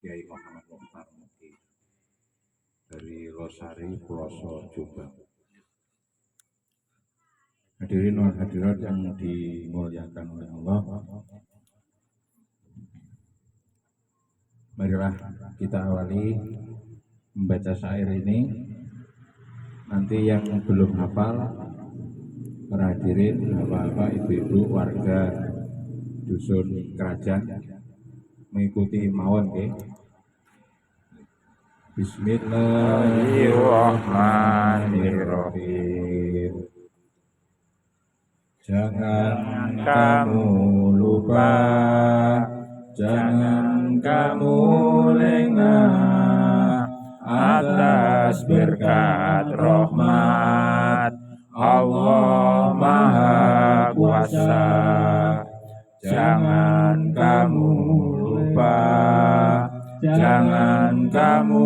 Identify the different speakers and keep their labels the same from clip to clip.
Speaker 1: Kiai Muhammad Mukhtar Muki dari Losari, Ploso, Jombang. Hadirin dan hadirat yang dimuliakan oleh Allah, marilah kita awali membaca syair ini. Nanti yang belum hafal, para hadirin, bapak-bapak, ibu-ibu, warga dusun Kerajaan mengikuti mawon nggih. Bismillahirrahmanirrahim. Jangan kamu lupa, jangan kamu lengah atas berkat rahmat Allah Maha Kuasa. Jangan kamu lupa, jangan kamu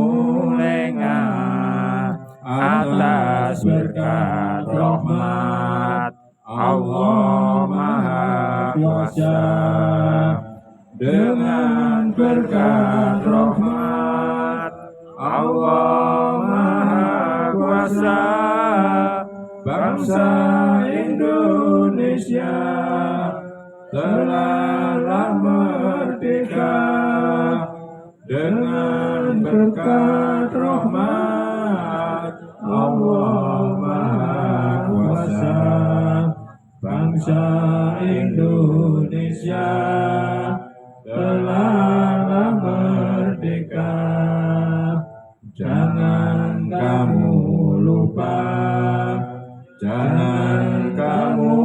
Speaker 1: lengah atas berkat rahmat Allah Maha Kuasa. Dengan berkat rahmat Allah Maha Kuasa, bangsa Indonesia telah merdeka. Dengan berkat rahmat Allah Maha Kuasa, bangsa Indonesia telah merdeka. Jangan kamu lupa, jangan kamu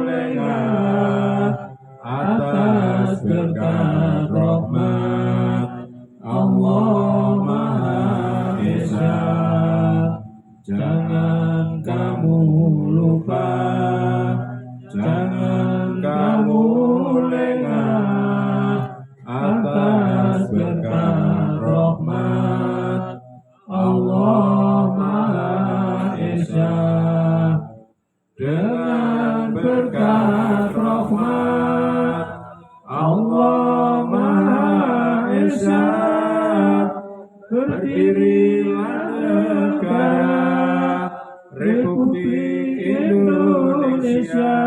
Speaker 1: lengah atas berkat rahmat Allah Maha Esa. Jangan kamu lupa, jangan kamu lengah atas berkat rahmat Allah Maha Esa. Dengan berkat rahmat Allah Maha Esa, berdirilah negara Republik Indonesia.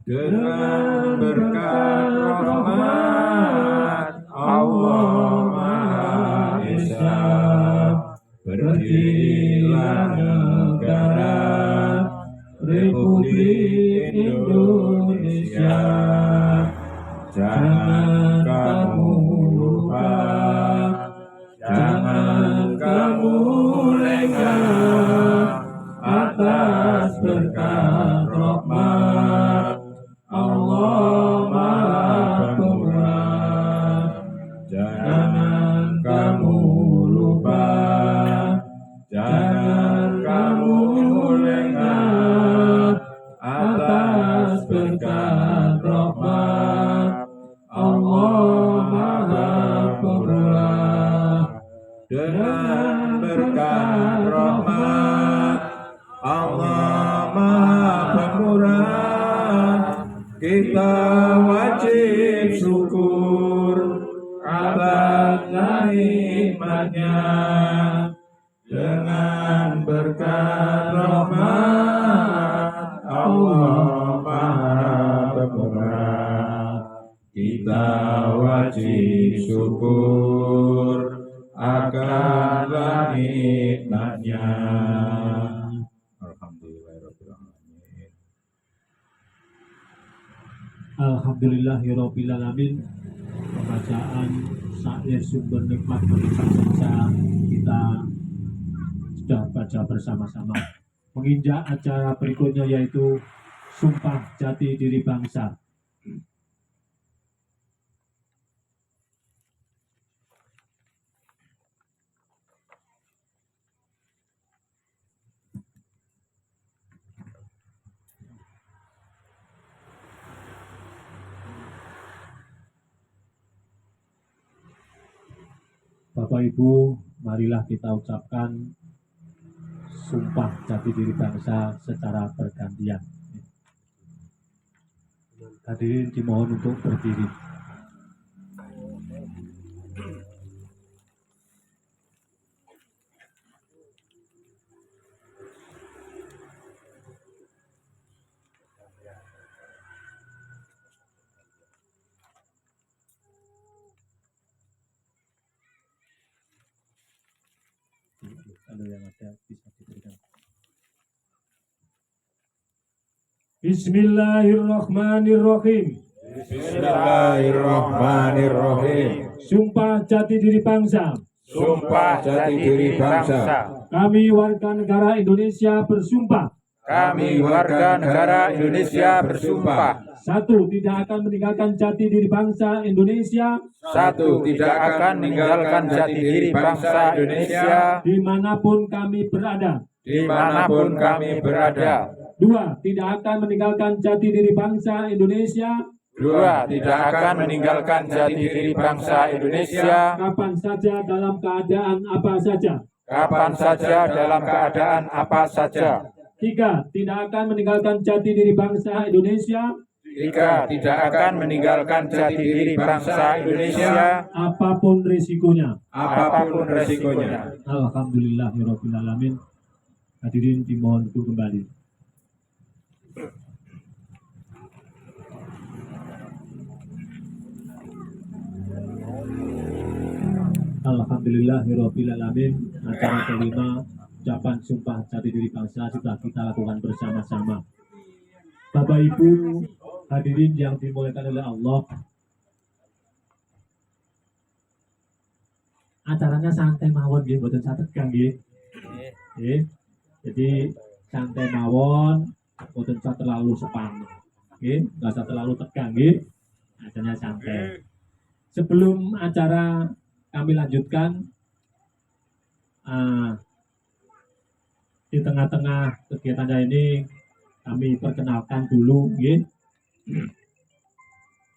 Speaker 1: Dengan berkat rahmat Allah Maha Esa, berdirilah negara Republik Indonesia. Jangan kamu lupa, jangan kamu lengah atas berkat rahmat Allah Maha Pemurah. Jangan kamu lupa, jangan kamu lengah atas berkat rahmat Allah Maha Pemurah. Dengan berkat rahmat Allah Maha Pemurah, kita wajib syukur atas nikmatnya. Dengan berkat rahmat Allah Maha Pemurah, kita wajib syukur akan nikmatnya. Alhamdulillahirrahmanirrahim.
Speaker 2: Alhamdulillahirrahmanirrahim. Pembacaan syair sumber nikmat bangsa kita sudah baca bersama-sama. Menginjak acara berikutnya yaitu Sumpah Jati Diri Bangsa. Bapak Ibu, marilah kita ucapkan Sumpah Jati Diri Bangsa secara bergantian. Hadirin dimohon untuk berdiri. Kalau yang ada bisa diberikan. Bismillahirrahmanirrahim.
Speaker 1: Bismillahirrahmanirrahim.
Speaker 2: Sumpah jati diri bangsa.
Speaker 1: Sumpah jati diri bangsa.
Speaker 2: Kami warga negara Indonesia bersumpah.
Speaker 1: Kami warga negara Indonesia bersumpah.
Speaker 2: 1. Tidak akan meninggalkan jati diri bangsa Indonesia.
Speaker 1: 1. Tidak akan meninggalkan jati diri bangsa Indonesia
Speaker 2: Dimanapun kami berada.
Speaker 1: dimanapun kami berada.
Speaker 2: 2. Tidak akan meninggalkan jati diri bangsa Indonesia.
Speaker 1: 2. Tidak akan meninggalkan jati diri bangsa Indonesia
Speaker 2: Kapan saja dalam keadaan apa saja.
Speaker 1: kapan saja dalam keadaan apa saja.
Speaker 2: 3. Tidak akan meninggalkan jati diri bangsa Indonesia
Speaker 1: 3. Tidak akan meninggalkan jati diri bangsa Indonesia
Speaker 2: apapun risikonya.
Speaker 1: apapun resikonya.
Speaker 2: Alhamdulillahirrahmanirrahim. Hadirin dimohon untuk kembali. Alhamdulillahirrahmanirrahim. Acara kelima ucapan sumpah jati diri bangsa sudah kita lakukan bersama-sama. Bapak Ibu hadirin yang dimuliakan oleh Allah, acaranya santai mawon nggih, mboten saged tegang nggih. Nggih. Jadi santai mawon, mboten usah terlalu sepan. Nggih, enggak usah terlalu tegang nggih. Acaranya santai. Sebelum acara kami lanjutkan, di tengah-tengah kegiatannya ini kami perkenalkan dulu, nggih.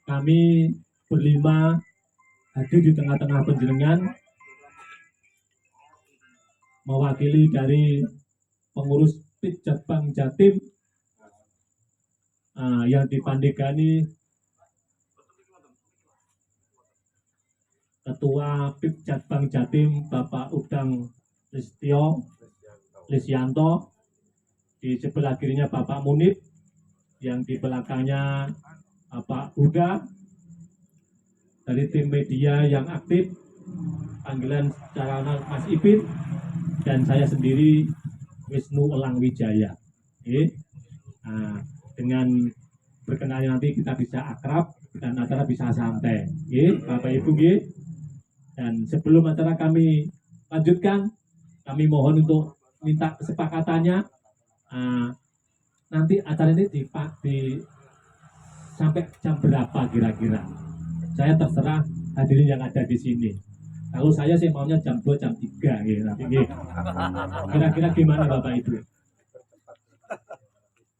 Speaker 2: Kami berlima hadir di tengah-tengah panjenengan mewakili dari pengurus Pijatbang Jatim yang dipandegani Ketua Pijatbang Jatim Bapak Udang Lisyanto, di sebelah kirinya Bapak Munib, yang di belakangnya Bapak Huda, dari tim media yang aktif, panggilan secara Mas Ipin, dan saya sendiri Wisnu Elang Wijaya. Dengan berkenalnya nanti kita bisa akrab dan acara bisa santai, Bapak Ibu. Dan sebelum acara kami lanjutkan, kami mohon untuk minta kesepakatannya, nanti acara ini sampai jam berapa kira-kira. Saya terserah hadirin yang ada di sini. Kalau saya sih maunya jam 2, jam 3 gitu. Kira-kira gimana Bapak Ibu?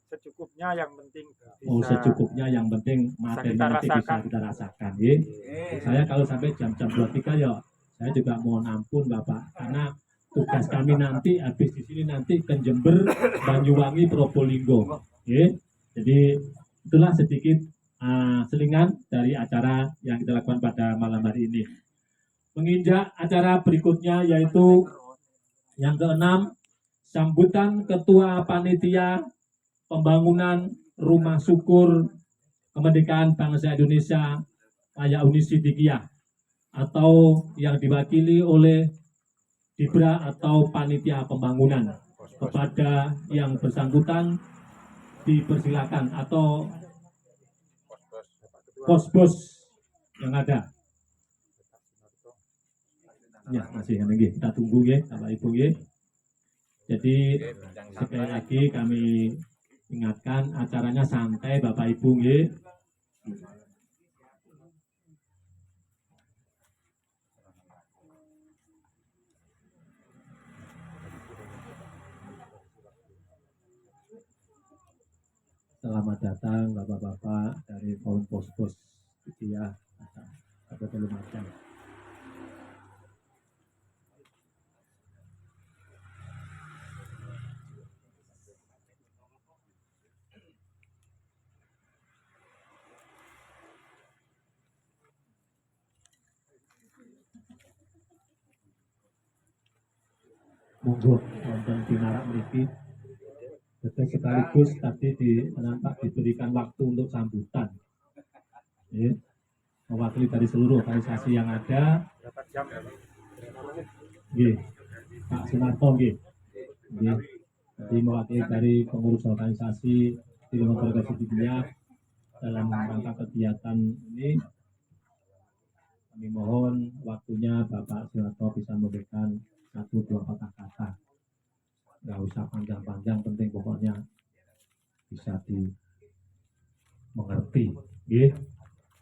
Speaker 3: Secukupnya, yang penting
Speaker 2: Secukupnya, yang penting materi nanti bisa kita rasakan. Saya kalau sampai jam-jam 2-3 ya saya juga mohon ampun Bapak, karena tugas kami nanti habis di sini nanti ke Jember, Banyuwangi, Probolinggo. Jadi itulah sedikit selingan dari acara yang kita lakukan pada malam hari ini. Menginjak acara berikutnya yaitu yang ke-6, sambutan Ketua Panitia Pembangunan Rumah Syukur Kemerdekaan Bangsa Indonesia Raya Uni Sidikiyah, atau yang diwakili oleh Dibra atau Panitia Pembangunan. Kepada yang bersangkutan dipersilakan, atau pos-pos yang ada. Ya, masih lagi kita tunggu ya, Bapak Ibu ya. Jadi sekali lagi kami ingatkan, acaranya santai Bapak Ibu ya. Selamat datang Bapak-bapak dari kaum pos-pos ya, atau belum ada. Monggo wonten pinarak mriki. Betul, sekaligus tadi nampak diberikan waktu untuk sambutan. Mewakili dari seluruh organisasi yang ada. Pak Sunarto nggih. Nggih. Jadi mewakili dari pengurus organisasi di Lembaga Sidikiyah dalam rangka kegiatan ini kami mohon waktunya Bapak Sunarto bisa memberikan 1-2 patah kata. Nggak usah panjang-panjang, penting pokoknya bisa dimengerti. Nggih.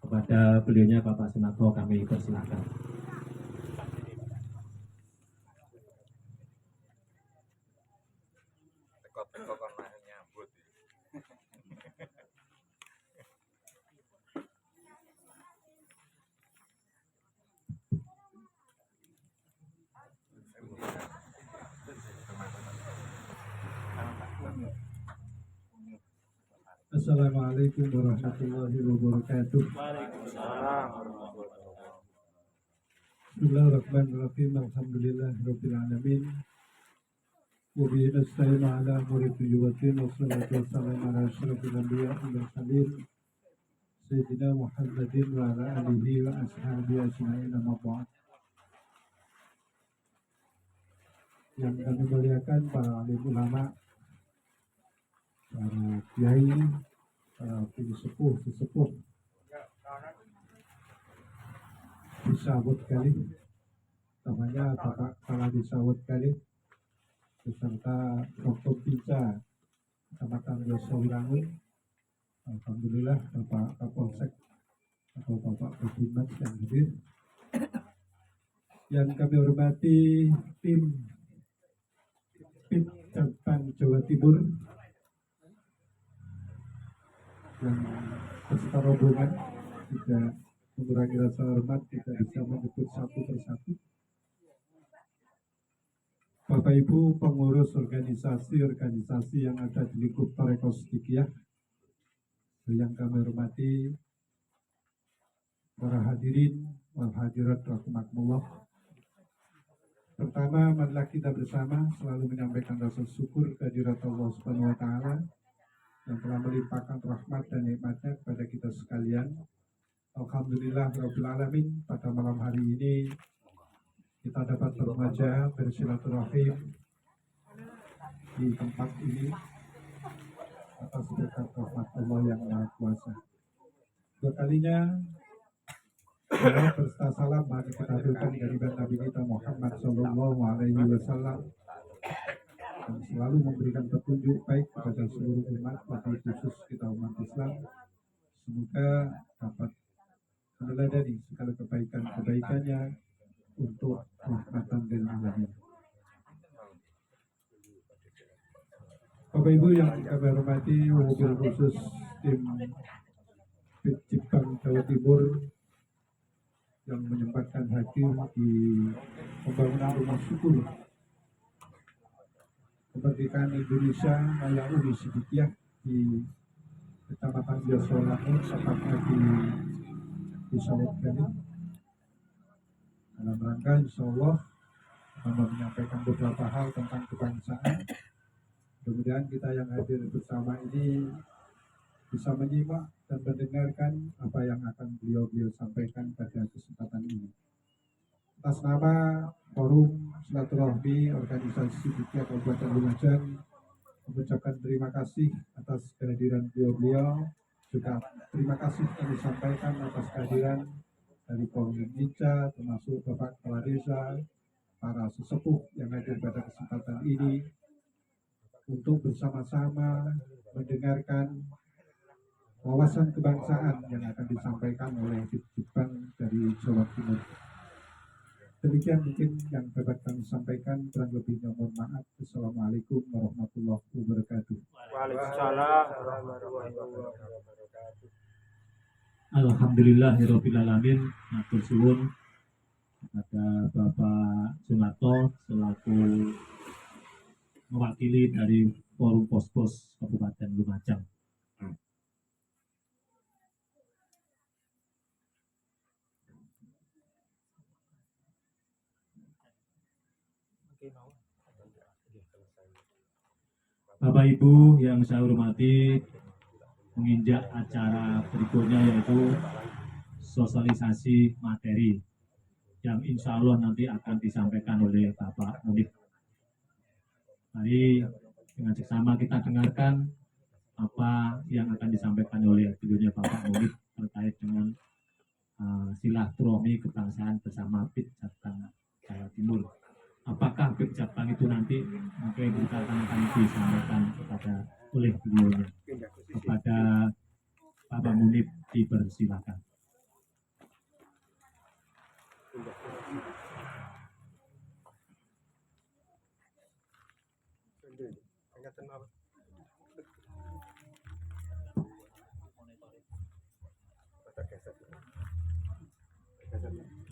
Speaker 2: Kepada beliaunya Bapak Sunarto kami persilakan.
Speaker 1: Teko-teko kon mah nyambut.
Speaker 4: Assalamualaikum warahmatullahi wabarakatuh. Bismillahirrahmanirrahim. Alhamdulillahirabbil alamin. Wa bihi nasta'inu ala umuri dunya wassalatu wassalamu ala asyrofil anbiya'i wal mursalin sayyidina Muhammadin wa ala alihi wa ashabihi ajma'in, amma ba'd. Yang kami muliakan para alim ulama, para kiai, para sesepuh disambut kali, namanya Bapak Kepala disambut kali, beserta Dr. Pica, Kecamatan Yosowirangun. Alhamdulillah Bapak Kapolsek atau Bapak Budiman yang hadir. Yang kami hormati tim PIP Cabang Jawa Timur yang beserta rombongan, tidak mengurangi rasa hormat, tidak bisa menyebut satu persatu. Bapak Ibu pengurus organisasi yang ada di lingkup Tarekat Sidikiyah yang kami hormati, para hadirin wal hadirat rahimakumullah. Pertama, marilah kita bersama selalu menyampaikan rasa syukur kehadirat Allah Subhanahu wa taala yang telah melimpahkan rahmat dan nikmatnya kepada kita sekalian. Alhamdulillah rabbil alamin, pada malam hari ini kita dapat bermuajah bersilaturahim di tempat ini atas berkat rahmat Allah yang Maha Kuasa. Dua kalinya saya berserta salam mari kita haturkan kehadirat Nabi kita Muhammad Sallallahu Alaihi Wasallam yang selalu memberikan petunjuk baik kepada seluruh umat, tapi khusus kita umat Islam. Semoga dapat meneladani segala kebaikan-kebaikannya untuk rahmatan lil alamin. Bapak Ibu yang kami hormati, wabil khusus tim PIP Cabang Jawa Timur yang menyempatkan hadir di pembangunan rumah syukur kemerdekaan Indonesia Maya Uni Sidikiyah di Kecamatan Yosowirangun, tepatnya di Sawit Gali. Dalam rangka insya Allah kami menyampaikan beberapa hal tentang kebangsaan. Kemudian kita yang hadir bersama ini bisa menyimak dan mendengarkan apa yang akan beliau sampaikan pada kesempatan ini. Atas nama Forum Silaturahmi Organisasi Sidikiyah Kabupaten Lumajang, mengucapkan terima kasih atas kehadiran beliau. Juga terima kasih kami sampaikan atas kehadiran dari Forum Indonesia, termasuk Bapak Kepala Desa, para sesepuh yang hadir pada kesempatan ini untuk bersama-sama mendengarkan wawasan kebangsaan yang akan disampaikan oleh PIP Cabang dari Jawa Timur. Demikian mungkin yang dapat kami sampaikan, kurang lebihnya mohon maaf. Assalamualaikum warahmatullahi wabarakatuh.
Speaker 3: Waalaikumsalam warahmatullahi wabarakatuh.
Speaker 2: Alhamdulillahirabbil alamin. Matur suwun kepada Bapak Sunarto selaku mewakili dari Forum Pos-Pos Kabupaten Lumajang. Bapak Ibu yang saya hormati, menginjak acara berikutnya yaitu sosialisasi materi yang insya Allah nanti akan disampaikan oleh Bapak Munif. Mari dengan seksama kita dengarkan apa yang akan disampaikan oleh beliaunya Bapak Murid terkait dengan silaturahmi kebangsaan bersama PIT Jatbang Jawa Timur. Apakah PIT Jatbang itu nanti mungkin kita akan disampaikan kepada oleh beliaunya. Kepada Bapak Munib dipersilakan.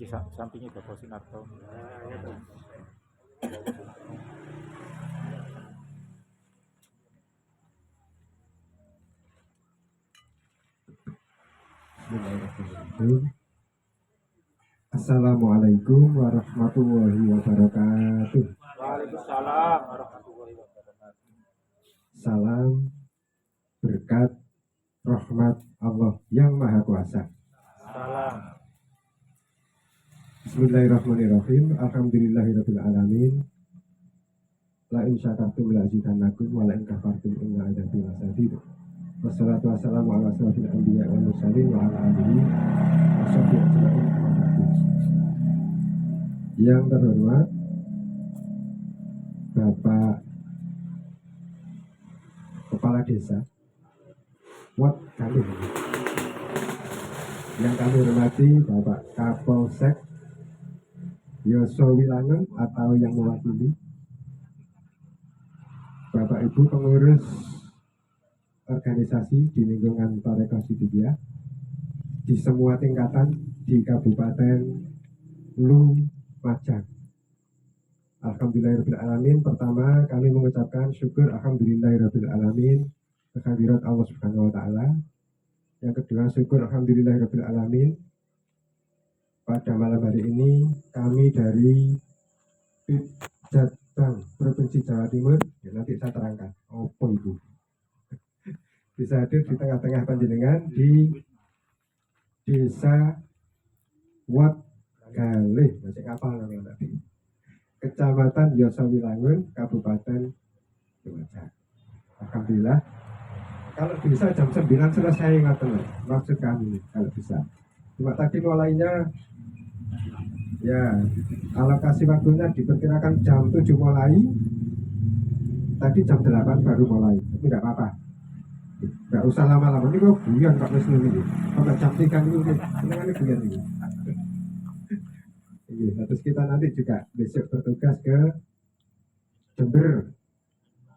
Speaker 3: Di sampingnya Bapak Sinarto.
Speaker 4: Assalamualaikum warahmatullahi wabarakatuh.
Speaker 3: Waalaikumsalam warahmatullahi wabarakatuh.
Speaker 4: Salam berkat rahmat Allah yang Maha Kuasa.
Speaker 3: Salam.
Speaker 4: Bismillahirrahmanirrahim. Alhamdulillahirabbil alamin. La in syakartum la azidannakum wa la in kafartum inna adzabi lasadid. Wassalatu wassalamu ala asyrofil anbiya wal mursalin wa ala alihi washabbihi ajmain. Yang terhormat Bapak Kepala Desa Wat Kali, yang kami hormati Bapak Kapolsek Yosowilangun atau yang mewakili, Bapak Ibu pengurus organisasi di lingkungan Tarekat Sidikiyah di semua tingkatan di Kabupaten Lumajang. Alhamdulillahirabbil alamin. Pertama, kami mengucapkan syukur alhamdulillahirabbil alamin kehadirat Allah Subhanahu wa taala. Yang kedua, syukur alhamdulillahirabbil alamin pada malam hari ini kami dari PIT Jatbang Provinsi Jawa Timur, ya nanti saya terangkan apa itu, bisa hadir di tengah-tengah panjenengan di Desa Wat Galih, masih kapal namanya tadi, Kecamatan Yosowilangun, Kabupaten Lumajang. Alhamdulillah, kalau bisa jam 9 selesai ngaten, maksud kami kalau bisa. Cuma tadi mulainya ya alokasi waktunya diperkirakan jam 7 mulai, tadi jam 8 baru mulai, tapi tidak apa-apa, nggak usah lama-lama. Ini kok guyon Pak Wisnu ini, sampai jam 3 dulu nih, ini guyon ini. Terus kita nanti juga besok bertugas ke Jember,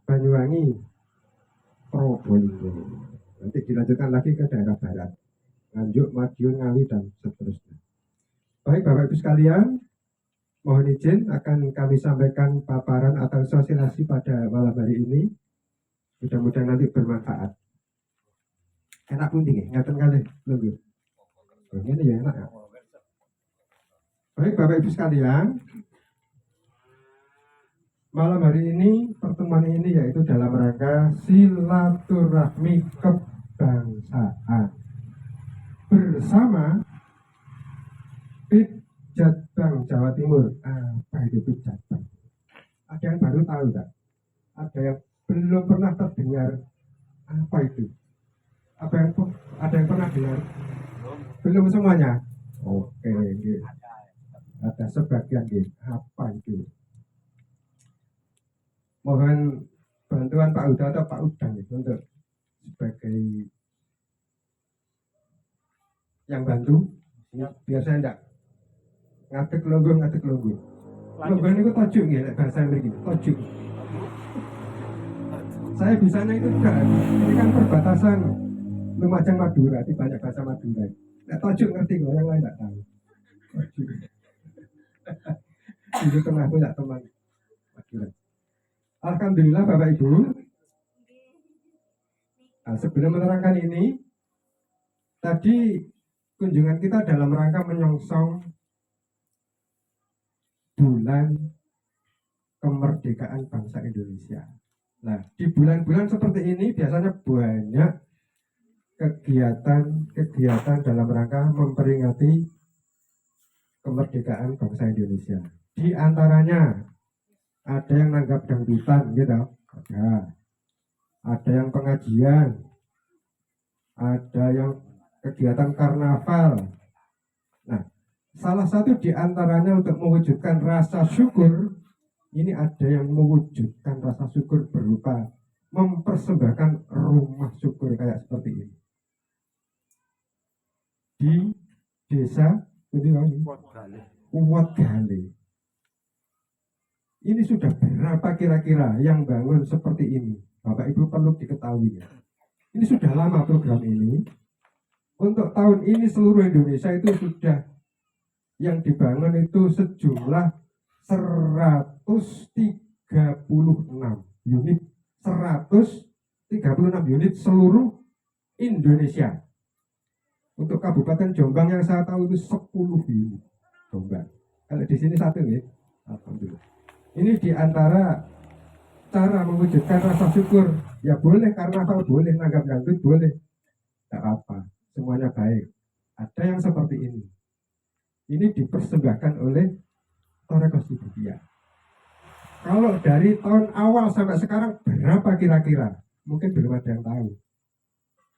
Speaker 4: Banyuwangi, Probolinggo. Nanti dilanjutkan lagi ke daerah barat, Nganjuk, Madiun, Ngawi, dan seterusnya. Baik Bapak Ibu sekalian, mohon izin akan kami sampaikan paparan atau sosialisasi pada malam hari ini. Mudah-mudahan nanti bermanfaat. Enak punting ya, ngaten kali nunggu. Ini ya enak ya. Baik Bapak Ibu sekalian, malam hari ini pertemuan ini yaitu dalam rangka silaturahmi kebangsaan bersama PIT Jatbang Jawa Timur. Apa itu PIT Jatbang? Ada yang baru tahu tak? Ada yang belum pernah terdengar apa itu? Ada yang pernah dengar? Belum semuanya? Oke, gitu. Ada sebagian gitu. Apa itu? Mohon bantuan Pak Uda atau Pak Udang gitu, untuk sebagai yang bantu, biar saya enggak ngatek longgo. Longgo ini kok tojuk ya, bahasa Amerika, tojuk. Saya bisanya itu enggak, ini kan perbatasan Lumajang Madura, itu banyak bahasa Madura. Nah, tojuk ngerti kok, yang lain enggak tahu. Tojuk. Itu tengah punya teman Madura. Alhamdulillah Bapak Ibu. Nah, sebelum menerangkan ini, tadi kunjungan kita dalam rangka menyongsong bulan kemerdekaan bangsa Indonesia. Nah, di bulan-bulan seperti ini biasanya banyak kegiatan dalam rangka memperingati kemerdekaan bangsa Indonesia. Di antaranya
Speaker 5: ada yang nanggap dangdutan gitu, ada yang pengajian, ada yang kegiatan karnaval. Nah, salah satu di antaranya untuk mewujudkan rasa syukur, ini ada yang mewujudkan rasa syukur berupa mempersembahkan rumah syukur kayak seperti ini. Di desa Uwat Gale. Ini sudah berapa kira-kira yang bangun seperti ini? Bapak Ibu perlu diketahui ya. Ini sudah lama program ini. Untuk tahun ini seluruh Indonesia itu sudah yang dibangun itu sejumlah 136 unit. 136 unit seluruh Indonesia. Untuk Kabupaten Jombang yang saya tahu itu 10 unit. Jombang. Kalau di sini satu ya. Alhamdulillah. Ini diantara cara mewujudkan rasa syukur. Ya boleh karnaval, boleh nanggap dangdut, boleh. Tidak apa, semuanya baik. Ada yang seperti ini. Ini dipersembahkan oleh Toreko Sidikiyah. Kalau dari tahun awal sampai sekarang berapa kira-kira? Mungkin belum ada yang tahu.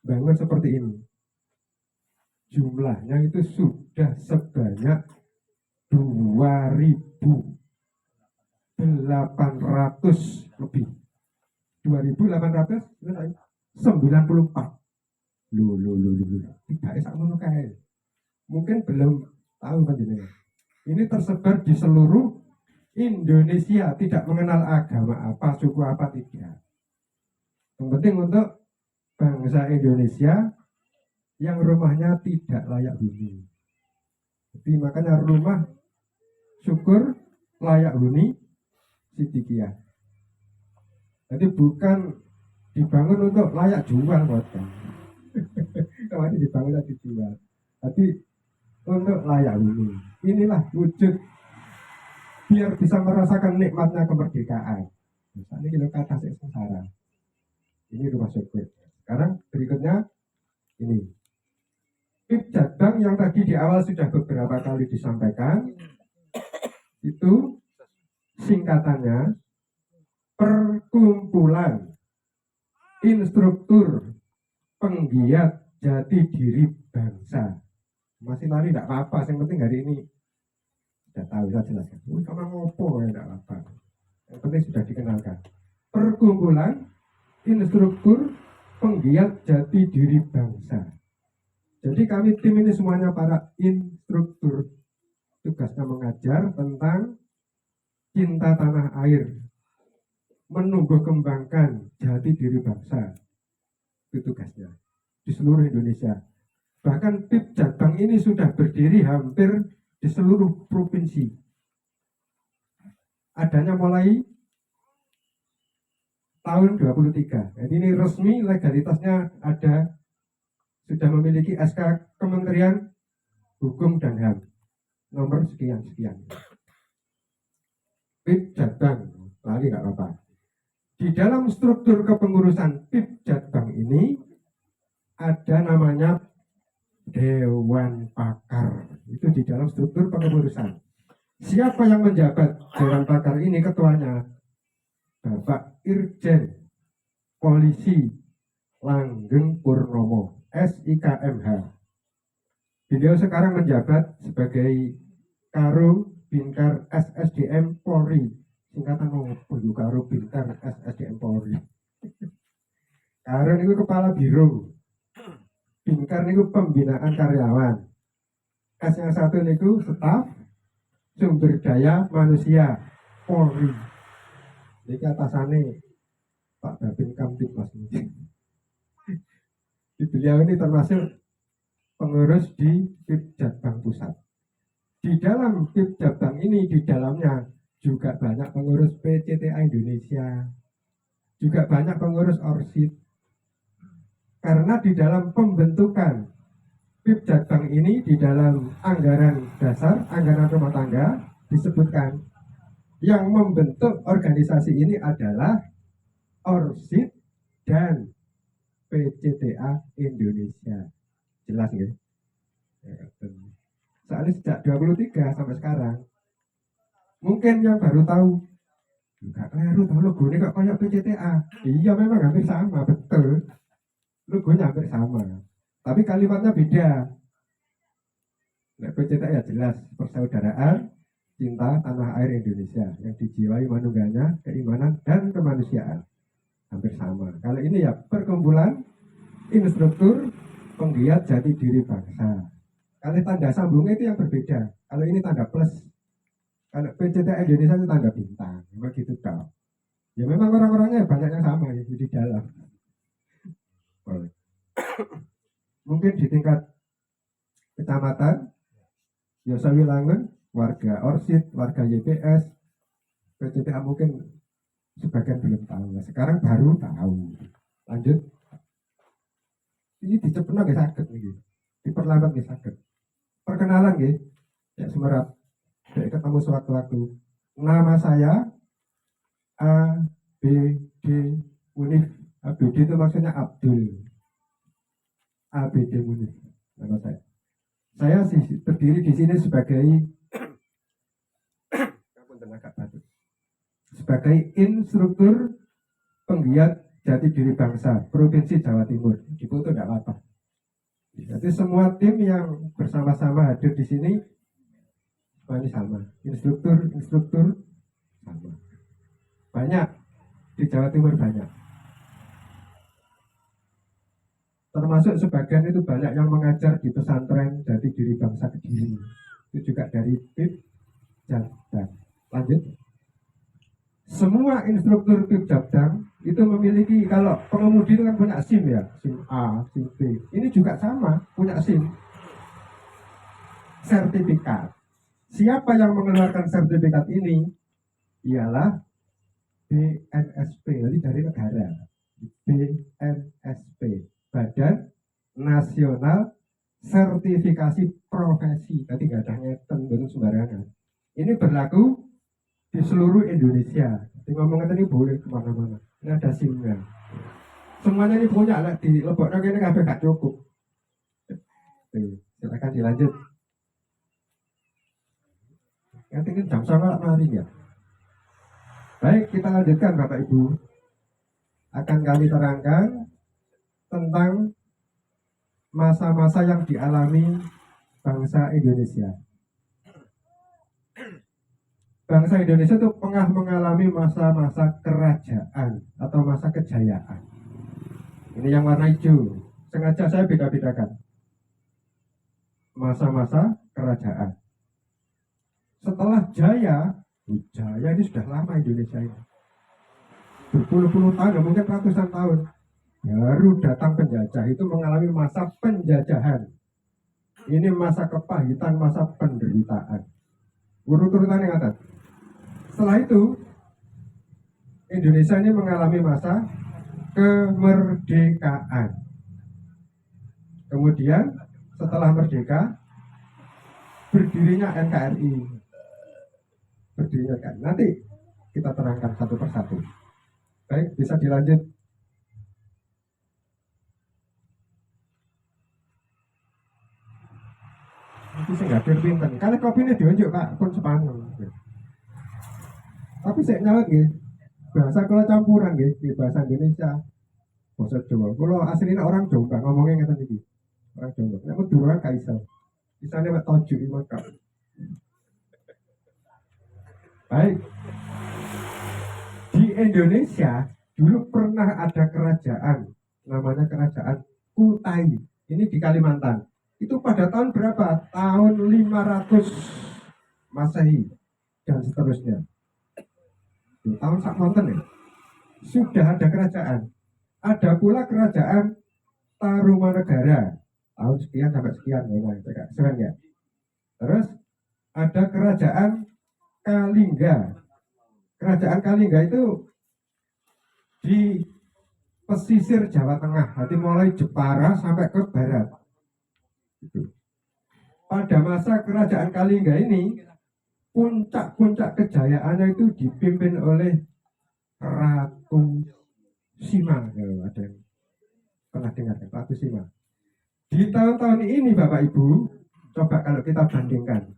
Speaker 5: Bangun seperti ini. Jumlahnya itu sudah sebanyak 2.800 lebih. 2.894. Tidak sama kayak. Mungkin belum tahu panjenengan. Ini tersebar di seluruh Indonesia, tidak mengenal agama apa, suku apa, tidak. Yang penting untuk bangsa Indonesia yang rumahnya tidak layak huni. Jadi makanya rumah syukur layak huni Sidikiyah. Jadi bukan dibangun untuk layak jual, bukan. Kemarin dibangun untuk dijual. Tapi untuk layak huni. Inilah wujud biar bisa merasakan nikmatnya kemerdekaan. Misalnya kita kata sengsara. Ini rumah syukur. Sekarang berikutnya ini. PIP Jatbang yang tadi di awal sudah beberapa kali disampaikan, itu singkatannya Perkumpulan Instruktur Penggiat Jati Diri Bangsa. Masih lari tidak apa-apa, yang penting hari ini sudah tahu, saya jelaskan. Karena ngopo ya tidak apa-apa. Yang penting sudah dikenalkan. Perkumpulan Instruktur Penggiat Jati Diri Bangsa. Jadi kami tim ini semuanya para instruktur. Tugasnya mengajar tentang cinta tanah air, menumbuh kembangkan jati diri bangsa. Itu tugasnya di seluruh Indonesia. Bahkan PIP Jatbang ini sudah berdiri hampir di seluruh provinsi. Adanya mulai tahun 23. Jadi ini resmi, legalitasnya ada, sudah memiliki SK Kementerian Hukum dan HAM nomor sekian-sekian. PIP Jatbang, lari nggak apa-apa. Di dalam struktur kepengurusan PIP Jatbang ini ada namanya Dewan Pakar. Itu di dalam struktur kepengurusan. Siapa yang menjabat Dewan Pakar ini? Ketuanya Bapak Irjen Polisi Langgeng Purnomo, SIKMH. Beliau sekarang menjabat sebagai Karo Binkar SSDM Polri. Singkatan apa itu Karo Binkar SSDM Polri? Karo niku kepala biro. Binkar niku pembinaan karyawan. S yang satu niku staf sumber daya manusia Polri. Ini atasannya Pak Babin Kamtibmas. Beliau ini termasuk pengurus di PIP Jatbang Pusat. Di dalam PIP Jatbang ini, di dalamnya juga banyak pengurus PCTA Indonesia, juga banyak pengurus ORSID. Karena di dalam pembentukan PIP Jatbang ini, di dalam anggaran dasar, anggaran rumah tangga, disebutkan yang membentuk organisasi ini adalah ORSID dan PCTA Indonesia. Jelas ya? Soalnya sejak 23 sampai sekarang, mungkin yang baru tahu, Gak keliru tahu logonya kok kayak PCTA. Iya memang hampir sama, betul. Logonya hampir sama. Tapi kalimatnya beda. Nah, PCTA ya jelas persaudaraan, cinta tanah air Indonesia yang dijiwai manungganya, keimanan dan kemanusiaan. Hampir sama. Kalau ini ya perkumpulan instruktur penggiat jati diri bangsa. Kalau tanda sambungnya itu yang berbeda. Kalau ini tanda plus. Kalau PCTA Indonesia itu tanda bintang. Memang gitu tau. Ya memang orang-orangnya banyak yang sama ya di dalam. Mungkin di tingkat kecamatan, Yosa Wilangun, warga Orsit, warga YPS, PCTA mungkin sebagian belum tahu. Nah, sekarang baru tahu. Lanjut. Ini dicepetno nggih saged niki. Diperlambat nggih saged. Perkenalan nggih. Ya semerap. Saya ketemu sewaktu-waktu. Nama saya A B D Munif. ABD itu maksudnya Abdul. ABD Munif. Nama saya. Saya berdiri di sini sebagai sebagai instruktur penggiat jati diri bangsa Provinsi Jawa Timur. Difoto tidak apa-apa. Jadi semua tim yang bersama-sama hadir di sini ini sama. Instruktur sama. Banyak di Jawa Timur banyak. Termasuk sebagian itu banyak yang mengajar di pesantren jati diri bangsa Kediri. Itu juga dari PIP Jatdang. Lanjut. Semua instruktur PIP Jatdang itu memiliki, kalau pengemudi itu kan punya SIM ya, SIM A, SIM B. Ini juga sama, punya SIM. Sertifikat. Siapa yang mengeluarkan sertifikat ini? Ialah BNSP, jadi dari negara. BNSP, Badan Nasional Sertifikasi Profesi. Tadi nggak ada ngeten, betul sembarangan. Ini berlaku di seluruh Indonesia. Jadi ngomongnya tadi boleh kemana-mana. Ini ada SIM-nya. Semuanya ini punya lah, di Leboknya ini kabeh gak cukup. Tuh, silakan dilanjut. Nanti ini jam sama mari ya. Baik, kita lanjutkan Bapak Ibu. Akan kami terangkan tentang masa-masa yang dialami bangsa Indonesia. Bangsa Indonesia itu pernah mengalami masa-masa kerajaan atau masa kejayaan. Ini yang warna hijau. Sengaja saya beda-bedakan. Masa-masa kerajaan. Setelah jaya ini sudah lama Indonesia ini. Berpuluh-puluh tahun, mungkin ratusan tahun. Baru datang penjajah, itu mengalami masa penjajahan. Ini masa kepahitan, masa penderitaan. Urut-urutan yang atas. Setelah itu, Indonesia ini mengalami masa kemerdekaan. Kemudian, setelah merdeka, berdirinya NKRI. Berdirinya NKRI. Nanti kita terangkan satu persatu. Baik, bisa dilanjut. Nanti saya nggak pinten. Kalau kopi ini diunjuk Pak, pun sepanjang. Tapi saya nyawat gitu. Bahasa kalau campuran gitu, bahasa Indonesia, bahasa Jawa. Kalau aslinya orang Jombang ngomongnya ngerti gitu. Orang Jombang. Namun dulu kan kaisar. Misalnya Pak Tojuk ini maka. Baik. Di Indonesia dulu pernah ada kerajaan, namanya Kerajaan Kutai. Ini di Kalimantan. Itu pada tahun berapa? Tahun 500 Masehi dan seterusnya. Tahun sakmonten ya. Sudah ada kerajaan. Ada pula Kerajaan Tarumanegara. Tahun sekian sampai sekian ya. Terus ada Kerajaan Kalingga. Kerajaan Kalingga itu di pesisir Jawa Tengah, nanti mulai Jepara sampai ke barat. Pada masa Kerajaan Kalingga ini, puncak-puncak kejayaannya itu dipimpin oleh Ratu Sima. Ada yang pernah dengar Ratu Sima. Di tahun-tahun ini Bapak Ibu, coba kalau kita bandingkan,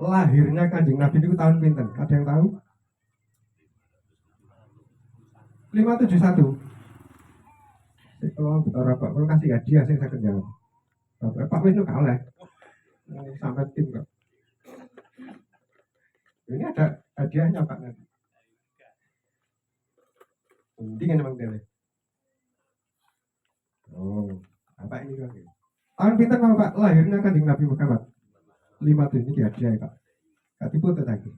Speaker 5: lahirnya Kanjeng Nabi itu tahun pinten? Ada yang tahu? 571. Kalau betul Pak, kalau kasih hadiah saya akan jawab. Pak Wisnu kalah. Sampai tim kok. Ini ada hadiahnya Pak nanti. Penting memang dia. Oh, apa ini Pak? Tahun pintar mau Pak, lahirnya Kanjeng Nabi Muhammad. 5 ini hadiah Pak. Gak tipu tuh lagi.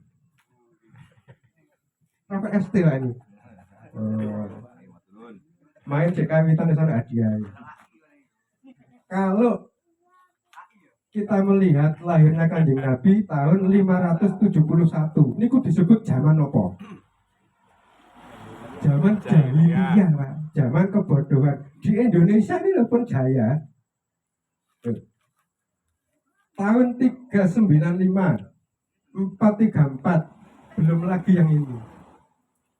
Speaker 5: Sampai ST lah ini. Main cek kawitan di sana hadiah. Kalau kita melihat lahirnya Kanjeng Nabi tahun 571, ini ku disebut zaman apa? Zaman jahiliyah, Pak. Zaman kebodohan. Di Indonesia ini loh pun jaya. Tahun 395, 434, belum lagi yang ini.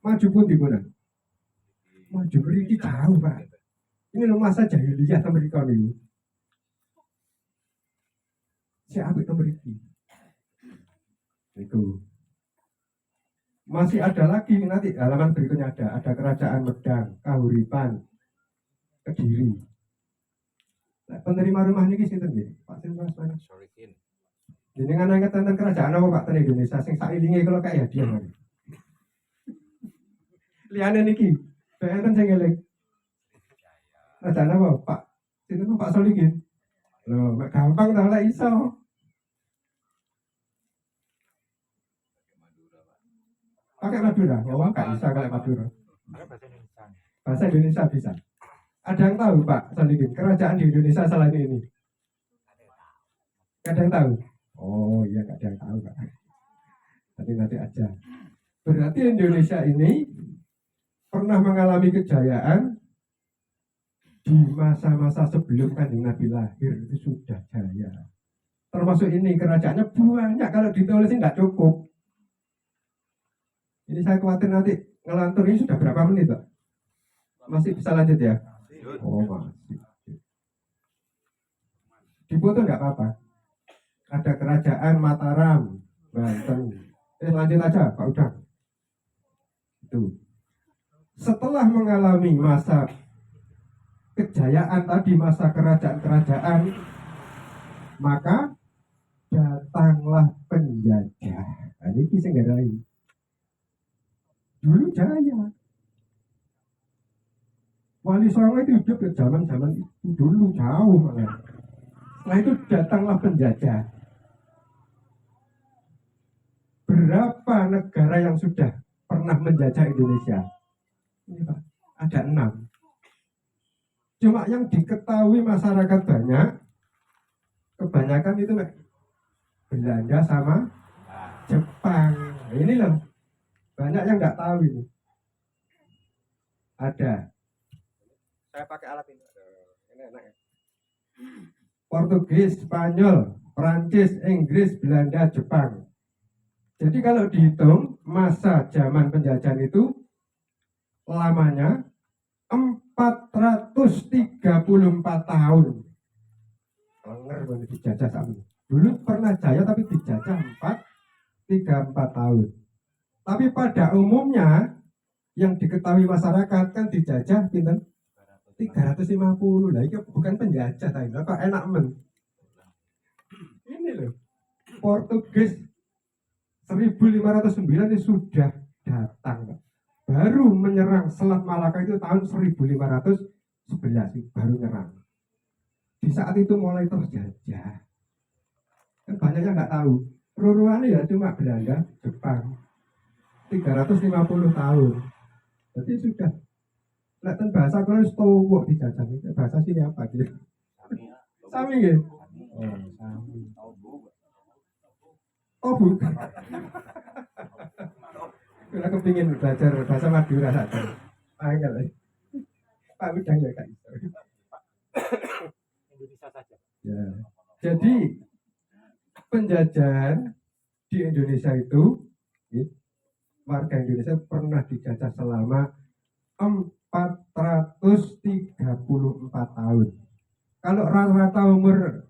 Speaker 5: Maju pun di mana? Maju beri jauh Pak. Ini loh masa jahiliyah Amerika nih. Siapa itu Amerika? Itu. Masih ada lagi nanti halaman berikutnya ada kerajaan Medang, Kahuripan, Kediri. Nah, penerima rumah ini sinten nggih? Pak Sinten Mas.
Speaker 1: Sorikin.
Speaker 5: Jenengan angkat tentang kerajaan apa Pak ten Indonesia sing sailinge kalau kayak hadiah mari. Liyane niki, enten sing eling. Kerajaan apa Pak? Sinten Pak Solikin? Loh, gampang ta lek iso. Pakai Madura, oh nggak bisa kalau Madura. Bahasa Indonesia bisa. Ada yang tahu Pak Solikin, kerajaan di Indonesia selain ini? Ada yang tahu? Oh iya, nggak ada yang tahu Pak. Nanti aja. Berarti Indonesia ini pernah mengalami kejayaan di masa-masa sebelum Kanjeng Nabi lahir itu sudah jaya. Termasuk ini kerajaannya banyak, kalau ditulisin nggak cukup. Ini saya khawatir nanti ngelantur ini sudah berapa menit Pak? Masih bisa lanjut ya? Oh masih. Dipoto nggak apa-apa. Ada kerajaan Mataram, Banten. Lanjut aja Pak Udang. Itu. Setelah mengalami masa kejayaan tadi, masa kerajaan-kerajaan, maka datanglah penjajah. Nah, ini kisah nggarai. Dulu jaya. Wali Songo itu hidup di zaman-zaman itu dulu jauh malah. Setelah itu datanglah penjajah. Berapa negara yang sudah pernah menjajah Indonesia? Ini Pak, ada 6. Cuma yang diketahui masyarakat banyak, kebanyakan itu Belanda sama Jepang. Nah, ini loh, banyak yang nggak tahu ini. Ada. Saya pakai alat ini. Ini enak ya. Portugis, Spanyol, Prancis, Inggris, Belanda, Jepang. Jadi kalau dihitung masa zaman penjajahan itu lamanya 434 tahun. Lenger banget dijajah sama. Dulu pernah jaya tapi dijajah 34 tahun. Tapi pada umumnya yang diketahui masyarakat kan dijajah pinten 350. Lah itu bukan penjajah tadi. Apa enak men. Ini loh. Portugis 1509 ini sudah datang. Baru menyerang Selat Malaka itu tahun 1511 baru nyerang. Di saat itu mulai terjajah. Kan banyaknya nggak tahu. Ruruannya ya cuma Belanda, Jepang. 350 tahun. Jadi sudah. Lihat bahasa kalau setowok dijajah. Bahasa sini apa gitu? Sami ya? Oh, sami. Oh bukan. Kita kepingin belajar bahasa Madura saja. Angel. Pak Udang ya Kak.
Speaker 3: Indonesia saja.
Speaker 5: Ya. Jadi penjajahan di Indonesia itu, warga Indonesia pernah dijajah selama 434 tahun. Kalau rata-rata umur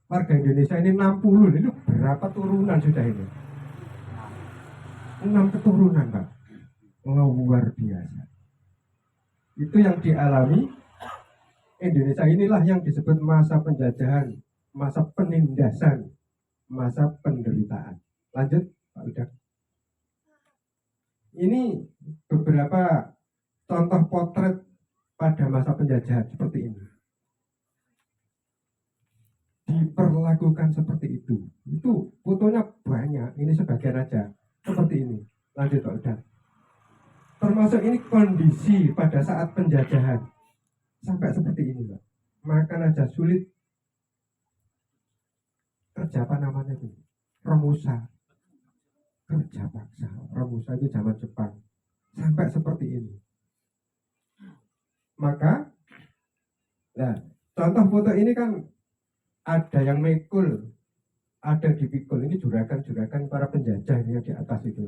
Speaker 5: warga Indonesia ini 60, itu berapa turunan sudah ini? 6 keturunan Pak. luar biasa. Itu yang dialami Indonesia, inilah yang disebut masa penjajahan, masa penindasan, masa penderitaan. Lanjut Pak Uda. Ini beberapa contoh potret pada masa penjajahan seperti ini. Diperlakukan seperti itu. Itu fotonya banyak, ini sebagian aja. Seperti ini. Lanjut Pak Uda. Termasuk ini kondisi pada saat penjajahan. Sampai seperti ini, Pak. Makan aja sulit. Kerja apa namanya itu? Remusa. Kerja paksa. Remusa itu zaman Jepang. Sampai seperti ini. Maka, nah, contoh foto ini kan ada yang mikul, ada dipikul. Ini juragan-juragan para penjajah ini yang di atas itu.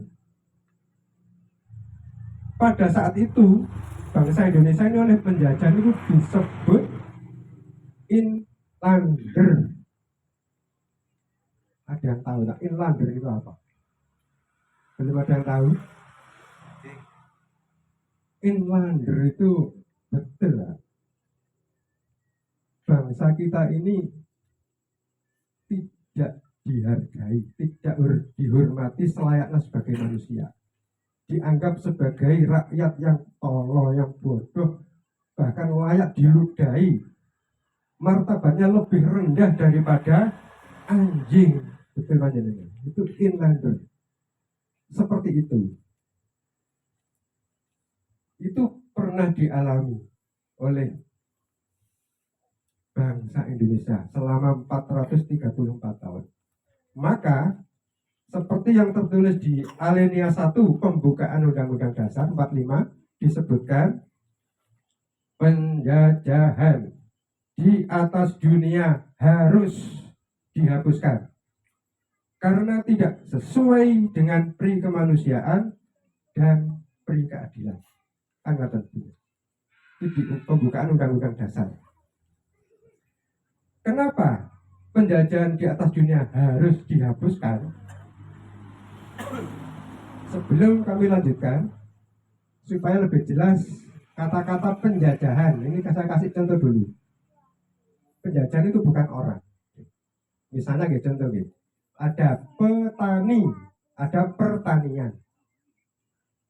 Speaker 5: Pada saat itu, bangsa Indonesia ini oleh penjajah itu disebut inlander. Ada yang tahu tak inlander itu apa? Belum ada yang tahu? Inlander itu betul lah. Bangsa kita ini tidak dihargai, tidak dihormati selayaknya sebagai manusia. Dianggap sebagai rakyat yang tolol, yang bodoh, bahkan layak diludahi. Martabatnya lebih rendah daripada anjing. Betul Pak Jenengan? Itu inlander. Seperti itu. Itu pernah dialami oleh bangsa Indonesia selama 434 tahun. Maka seperti yang tertulis di Alinea 1 pembukaan Undang-Undang Dasar 45 disebutkan penjajahan di atas dunia harus dihapuskan karena tidak sesuai dengan pri kemanusiaan dan pri keadilan. Angkatan itu di pembukaan Undang-Undang Dasar. Kenapa penjajahan di atas dunia harus dihapuskan? Sebelum kami lanjutkan, supaya lebih jelas kata-kata penjajahan, ini saya kasih contoh dulu. Penjajahan itu bukan orang. Misalnya contoh ada petani, ada pertanian.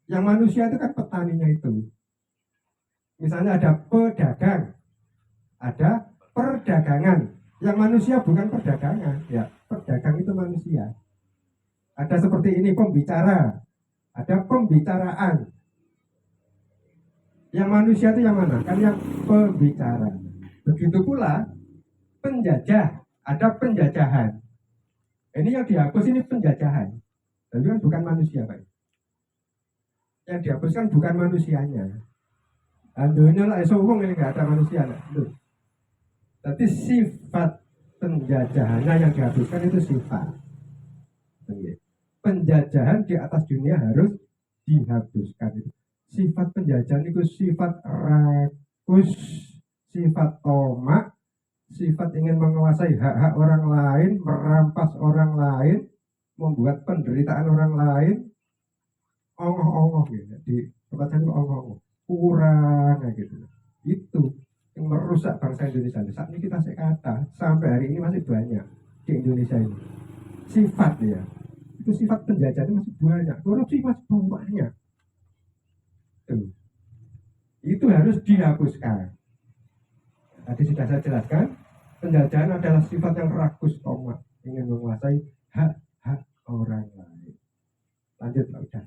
Speaker 5: Yang manusia itu kan petaninya itu. Misalnya ada pedagang, ada perdagangan. Yang manusia bukan perdagangan, ya pedagang itu manusia. Ada seperti ini pembicara, ada pembicaraan. Yang manusia itu yang mana? Kan yang pembicara. Begitu pula penjajah, ada penjajahan. Ini yang dihapus ini penjajahan. Tapi kan bukan manusia, Pak. Yang dihapuskan bukan manusianya. Andonya lah sowong ini nggak ada manusia lah. Tapi sifat penjajahannya yang dihapuskan itu sifat. Penjajahan di atas dunia harus dihapuskan. Sifat penjajahan itu sifat rakus, sifat tomak, sifat ingin menguasai hak-hak orang lain, merampas orang lain, membuat penderitaan orang lain, ongoh-ongoh gitu. Di tempat saya itu ongoh-ongoh, kurang gitu. Itu yang merusak bangsa Indonesia. Saat ini kita sekata sampai hari ini masih banyak di Indonesia ini. Sifat ya. Itu sifat penjajahan masih banyak, korupsi masih banyak. Itu harus dihapuskan. Tadi sudah saya jelaskan, penjajahan adalah sifat yang rakus tomak, ingin menguasai hak-hak orang lain. Lanjut Pak Udan.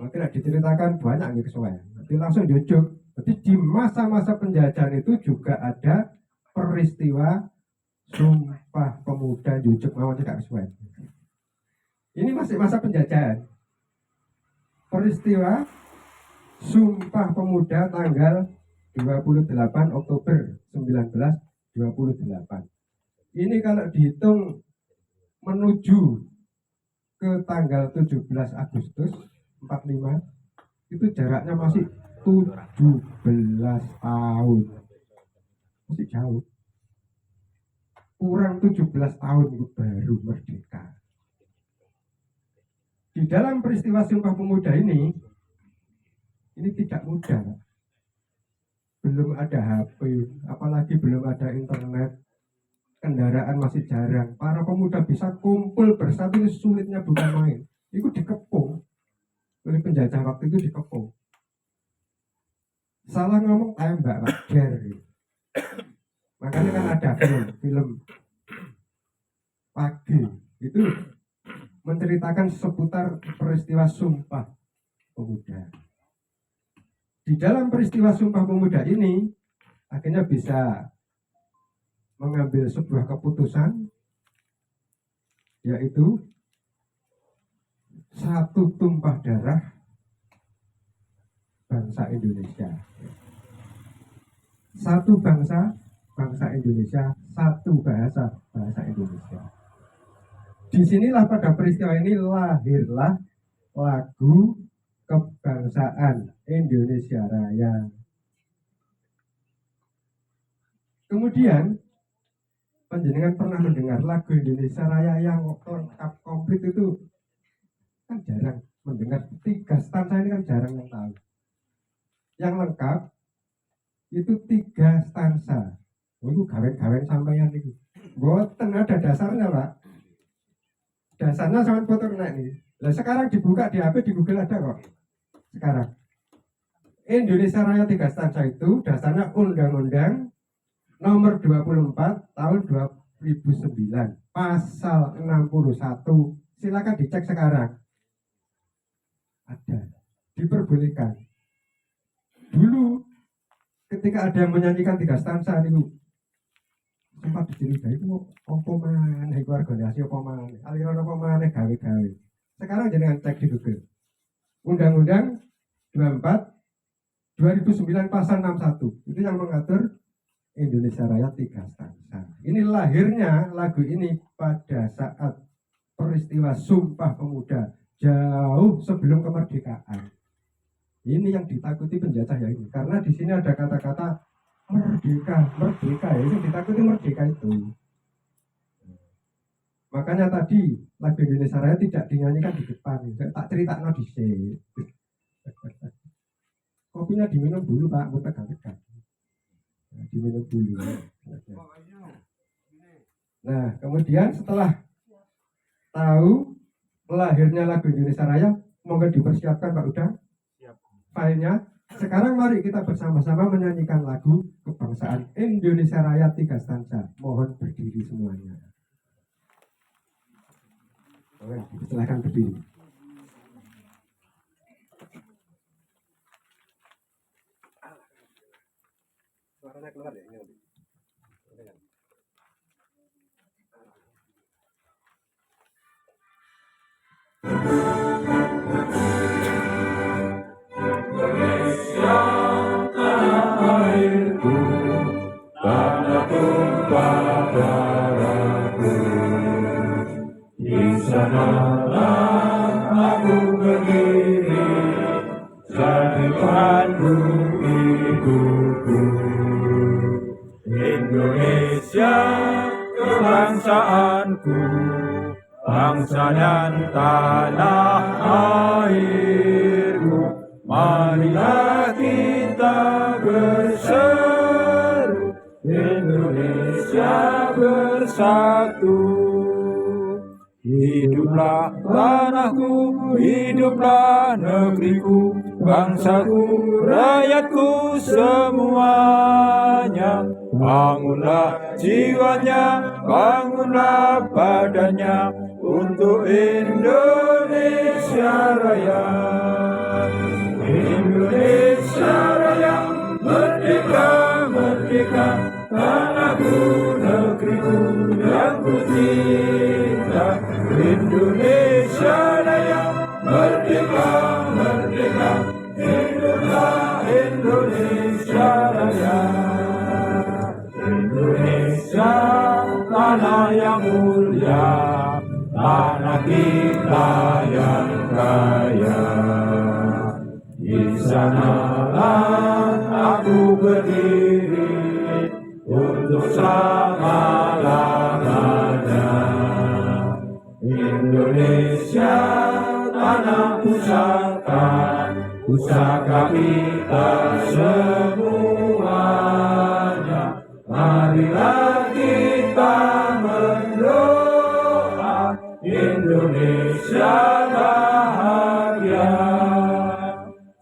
Speaker 5: Mungkin diceritakan banyak nih kesesuaian. Nanti langsung jujuk. Jadi di masa-masa penjajahan itu juga ada peristiwa Sumpah Pemuda Jujuk mau tidak sesuai. Ini masih masa penjajahan. Peristiwa Sumpah Pemuda tanggal 28 Oktober 1928. Ini kalau dihitung menuju ke tanggal 17 Agustus 45 itu jaraknya masih 17 tahun. Masih jauh. Kurang 17 tahun itu baru merdeka. Di dalam peristiwa Sumpah Pemuda ini tidak mudah. Belum ada HP, apalagi belum ada internet, kendaraan masih jarang. Para pemuda bisa kumpul bersatu, itu sulitnya bukan main. Itu dikepung oleh penjajah waktu itu, dikepung. Salah ngomong tembak, Pak, ger. Makanya kan ada film Pagi itu menceritakan seputar peristiwa Sumpah Pemuda. Di dalam peristiwa Sumpah Pemuda ini akhirnya bisa mengambil sebuah keputusan, yaitu satu tumpah darah bangsa Indonesia. Satu bangsa Indonesia, satu bahasa Indonesia. Disinilah pada peristiwa ini lahirlah lagu kebangsaan Indonesia Raya. Kemudian panjenengan pernah mendengar lagu Indonesia Raya yang lengkap komplit itu kan jarang mendengar. 3 stansa ini kan jarang yang tahu. Yang lengkap itu 3 stansa. Itu gawen-gawen sampeyan itu. Boten ada dasarnya, Pak. Dasarnya sangat foto kena ini. Nah, sekarang dibuka di HP, di Google ada kok. Sekarang Indonesia Raya 3 stansa itu dasarnya Undang-Undang Nomor 24 Tahun 2009 Pasal 61. Silakan dicek sekarang. Ada, diperbolehkan. Dulu ketika ada yang menyanyikan 3 stansa itu sempat dicurigai itu apa maneh organisasi apa maneh aliran apa maneh gawe-gawe. Sekarang jangan cek di Google. Undang-Undang 24 2009 Pasal 61 itu yang mengatur Indonesia Raya 3 stansa. Ini lahirnya lagu ini pada saat peristiwa Sumpah Pemuda jauh sebelum kemerdekaan. Ini yang ditakuti penjajah ya ini, karena di sini ada kata-kata merdeka ya, itu ditakuti merdeka itu. Makanya tadi lagu Indonesia Raya tidak dinyanyikan di depan, tak cerita di sini. Kopinya diminum dulu, Pak, mau tegang-tegang. Diminum dulu. Nah, kemudian setelah tahu lahirnya lagu Indonesia Raya, monggo dipersiapkan Pak Udang filenya. Sekarang mari kita bersama-sama menyanyikan lagu kebangsaan Indonesia Raya 3 stansa. Mohon berdiri semuanya. Oke, silakan berdiri. Suaranya keluar ya ini.
Speaker 1: Tanah tumpah darahku, di sanalah aku berdiri, jadi pandu hidupku. Indonesia kebangsaanku, bangsa dan tanah airku, marilah kita berseru, Indonesia bersatu. Hiduplah tanahku, hiduplah negeriku, bangsaku, rakyatku semuanya. Bangunlah jiwanya, bangunlah badannya untuk Indonesia Raya. Indonesia Raya, merdeka, merdeka, tanahku, negeriku yang ku cinta. Indonesia Raya, merdeka, merdeka, hiduplah Indonesia Raya. Indonesia, tanah yang mulia, tanah kita yang kaya. Di sanalah aku berdiri untuk selama-lamanya. Indonesia, tanah pusaka, pusaka kita semuanya. Marilah kita mendoa Indonesia bahagia.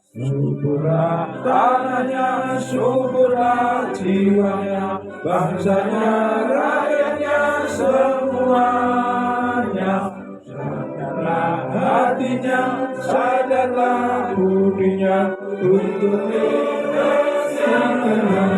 Speaker 1: Suburlah tanahnya, suburlah jiwanya, bangsanya, rakyatnya semuanya. Sadarlah hatinya, sadarlah budinya, untuk Indonesia tenang.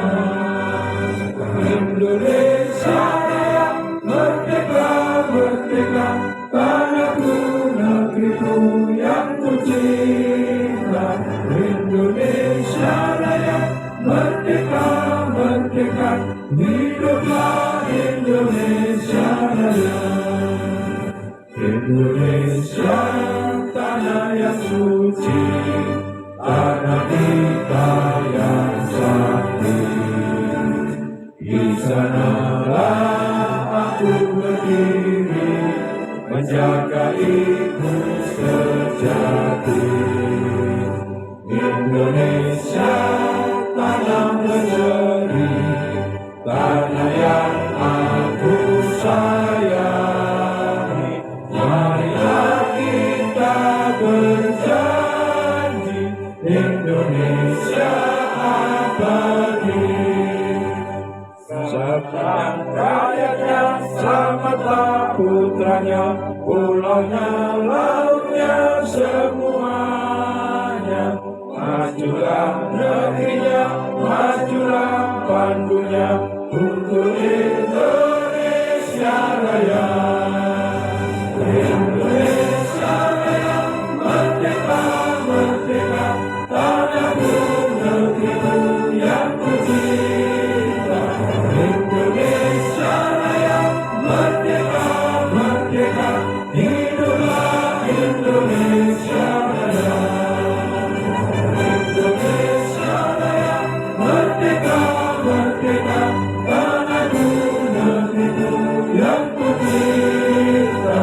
Speaker 1: Indonesia yang merdeka, merdeka, tanahku, negeriku yang ku cinta. Indonesia Raya, merdeka, merdeka, hiduplah Indonesia Raya. Indonesia tanah yang suci, tanah kita yang sakti. Di sanalah aku berdiri, menjaga ibu sejati. Indonesia tanah berseri, tanah yang aku sayangi. Marilah kita berjanji, Indonesia abadi. Sekarang rakyatnya, selamatlah putranya, pulaunya, lautnya, semuanya. Majulah negerinya, majulah pandunya, untuk Indonesia Raya. Indonesia Raya, merdeka, merdeka, tanahku, negeriku yang ku cinta. Indonesia Raya, merdeka, merdeka, hiduplah Indonesia Raya. Indonesia Raya, merdeka, merdeka, tanahku, negeriku yang ku cinta.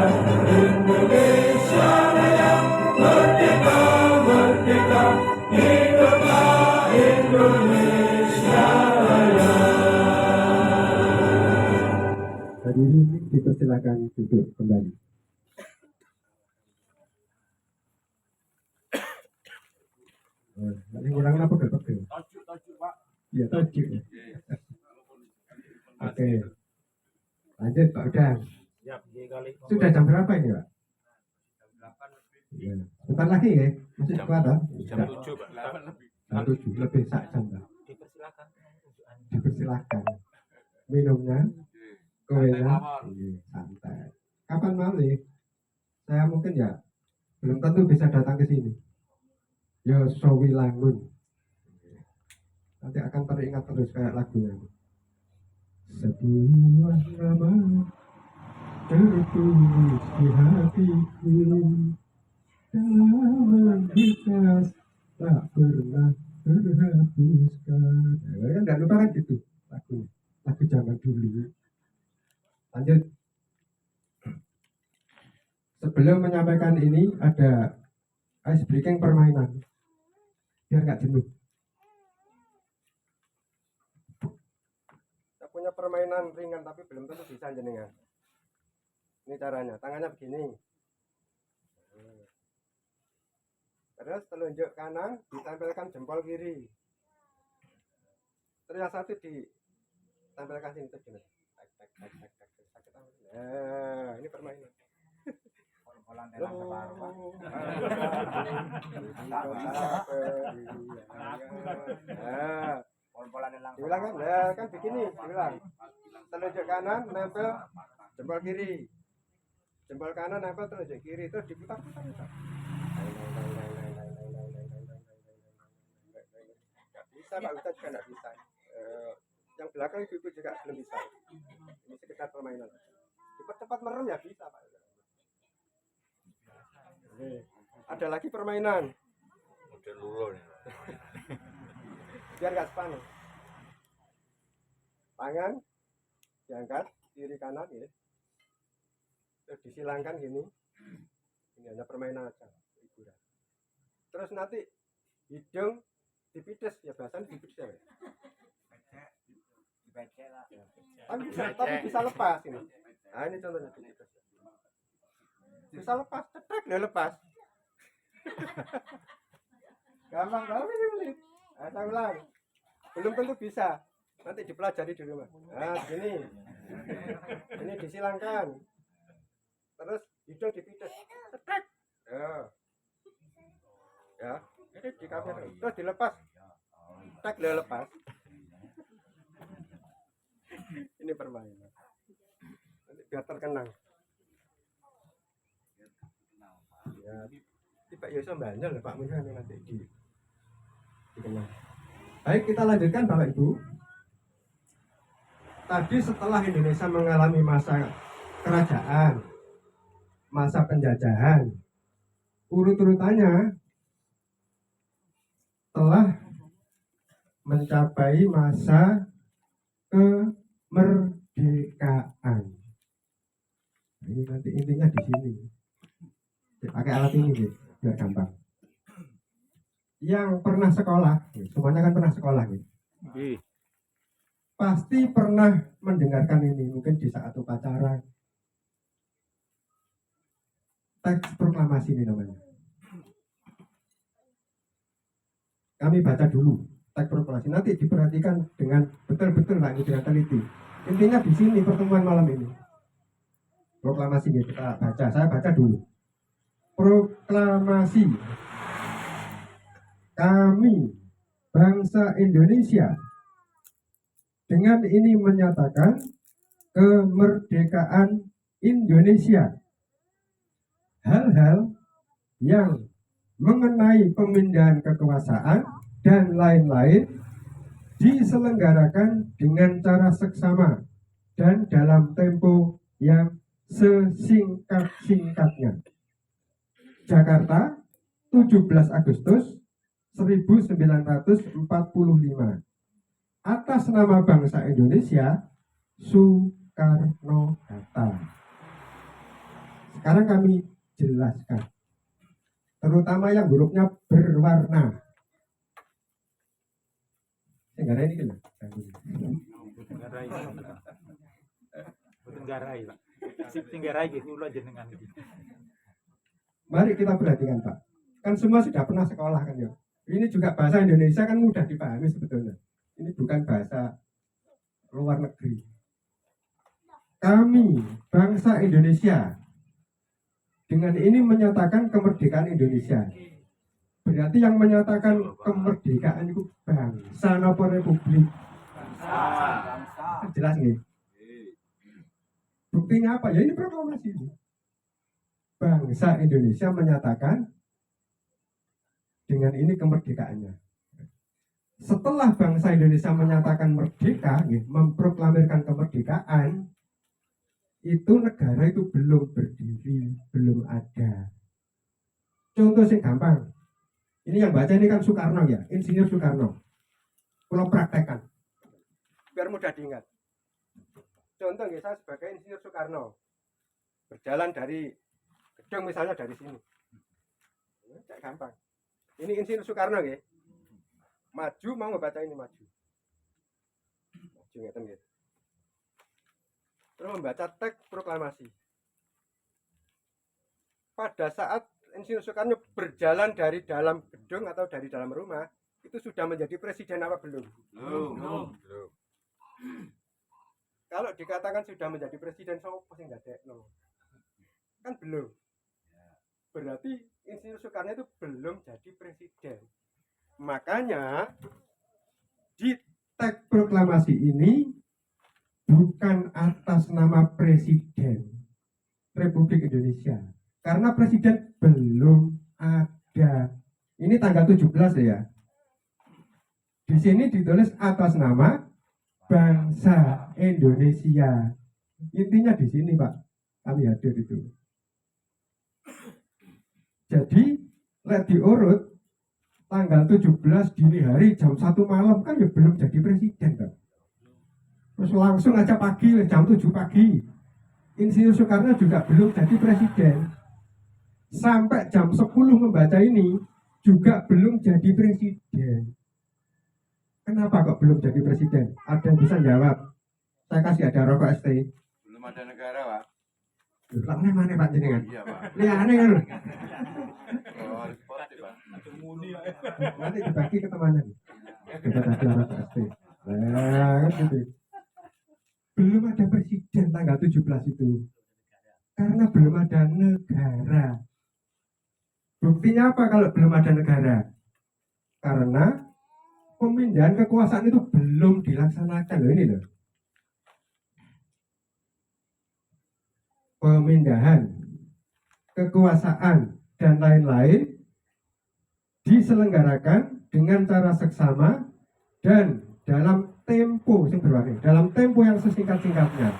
Speaker 1: Indonesia Raya, merdeka, merdeka, hiduplah Indonesia Raya.
Speaker 5: Hadirin dipersilakan duduk kembali. Ini kurang apa pegel-pegel? Iya, tajuk ya. Oke. Lanjut Pak Udang.
Speaker 3: Siap, kali.
Speaker 5: Sudah jam berapa ini Pak? Iya. Bentar lagi ya? Masih kuat toh?
Speaker 3: Jam 7, Pak.
Speaker 5: Jam 7 lebih sak jam Pak.
Speaker 3: Dipersilakan.
Speaker 5: Dipersilakan. Minumnya, kuenya, santai. Kapan mau nih? Saya mungkin ya belum tentu bisa datang ke sini. Ya Sawilangun. Nanti akan teringat terus kayak lagunya. Sebuah nama tertulis di hatiku, dalam membekas tak pernah terhapuskan. Ya, enggak lupa kan gitu lagu zaman dulu. Lanjut. Sebelum menyampaikan ini ada ice breaking permainan biar nggak jenuh. Kita punya permainan ringan tapi belum tentu bisa jenengan. Ini caranya, tangannya begini. Terus telunjuk kanan ditempelkan jempol kiri. Terus yang satu ditempelkan sini tuh gini. Nah, ini permainan. Diulang kan? Nah, kan begini, diulang. Telunjuk kanan nempel jempol kiri. Jempol kanan nempel telunjuk kiri, terus diputar-putar. Nggak bisa Pak Ustadz juga nggak bisa. Yang belakang ibu juga belum bisa. Ini sekedar permainan. Cepat-cepat merem ya bisa Pak. Ada lagi permainan.
Speaker 1: Model lulur nih.
Speaker 5: Biar nggak sepanas. Tangan diangkat kiri kanan ya. Terus disilangkan gini. Ini hanya permainan aja. terus nanti hidung dipides, ya bahasanya dipides ya. Tapi bisa lepas ini. Nah ini contohnya dipides. Bisa lepas, cetek dia lepas. Gampang banget ini. Nah, saya ulang. Belum tentu bisa. Nanti dipelajari di rumah. Nah, gini. Ini disilangkan. Terus hidung dipides. Cetek. Ya. Ini di kamera. Terus dilepas. Cetek dia lepas. Ini permainan. Nanti biar terkenang. Ya, Pak Yoso bandel Pak Munhan nanti dikenal. Baik, kita lanjutkan Bapak Ibu. Tadi setelah Indonesia mengalami masa kerajaan, masa penjajahan, urut-urutannya telah mencapai masa kemerdekaan. Ini nanti intinya di sini. Pakai alat ini gitu, biar gampang. Yang pernah sekolah, semuanya kan pernah sekolah gitu. Pasti pernah mendengarkan ini, mungkin di saat upacara. Teks proklamasi ini namanya. Kami baca dulu teks proklamasi, nanti diperhatikan dengan betul-betul Pak, ini dengan teliti. Intinya di sini pertemuan malam ini. Proklamasi gitu, kita baca, saya baca dulu. Proklamasi kami bangsa Indonesia dengan ini menyatakan kemerdekaan Indonesia. Hal-hal yang mengenai pemindahan kekuasaan dan lain-lain diselenggarakan dengan cara seksama dan dalam tempo yang sesingkat-singkatnya. Jakarta, 17 Agustus 1945. Atas nama bangsa Indonesia, Soekarno-Hatta. Sekarang kami jelaskan, terutama yang hurufnya berwarna. Negara ini kan?
Speaker 3: Tenggarai, Pak. Sip tenggarai gitu ulah jenengan iki.
Speaker 5: Mari kita perhatikan Pak. Kan semua sudah pernah sekolah kan ya. Ini juga bahasa Indonesia kan mudah dipahami sebetulnya. Ini bukan bahasa luar negeri. Kami bangsa Indonesia dengan ini menyatakan kemerdekaan Indonesia. Berarti yang menyatakan kemerdekaan itu bangsa napa republik? Bangsa. Jelas nih. Buktinya apa? Ya ini proklamasi ini. Bangsa Indonesia menyatakan dengan ini kemerdekaannya. Setelah bangsa Indonesia menyatakan merdeka, memproklamirkan kemerdekaan, itu negara itu belum berdiri, belum ada. Contoh sing gampang. Ini yang baca ini kan Soekarno ya, Insinyur Soekarno. Kalau praktekkan, biar mudah diingat. Contoh ya, saya sebagai Insinyur Soekarno berjalan dari gedung misalnya dari sini. Kayak gampang. Ini Insinyur Soekarno ya. Maju mau ngebaca ini maju. Maju ngeten gitu. Terus membaca teks proklamasi. Pada saat Insinyur Soekarno berjalan dari dalam gedung atau dari dalam rumah, itu sudah menjadi presiden apa belum? Belum. Kalau dikatakan sudah menjadi presiden, so pasti nggak ada, no. Kan belum. Berarti Insinyur Soekarno itu belum jadi presiden. Makanya di teks proklamasi ini bukan atas nama Presiden Republik Indonesia. Karena presiden belum ada. Ini tanggal 17 ya. Di sini ditulis atas nama bangsa Indonesia. Intinya di sini Pak, kami hadir itu. Jadi, lihat diurut, tanggal 17 dini hari jam 1 malam kan ya belum jadi presiden kan. Terus langsung aja pagi, jam 7 pagi. Insinyur Soekarno juga belum jadi presiden. Sampai jam 10 membaca ini, juga belum jadi presiden. Kenapa kok belum jadi presiden? Ada yang bisa jawab? Saya kasih ada rokok ST.
Speaker 1: Belum ada negara, Pak.
Speaker 5: Lah mana Pak jenengan?
Speaker 1: Iya, Pak.
Speaker 5: Ini aneh kan?
Speaker 1: Oh, repot, Pak.
Speaker 5: Nanti dibagi ke temannya. Kita ada rokok ST. Nah, kan gitu. Belum ada presiden tanggal 17 itu. Karena belum ada negara. Buktinya apa kalau belum ada negara? Karena pemindahan kekuasaan itu belum dilaksanakan loh ini loh. Pemindahan kekuasaan dan lain-lain diselenggarakan dengan cara seksama dan dalam tempo yang berwarna, dalam tempo yang sesingkat-singkatnya.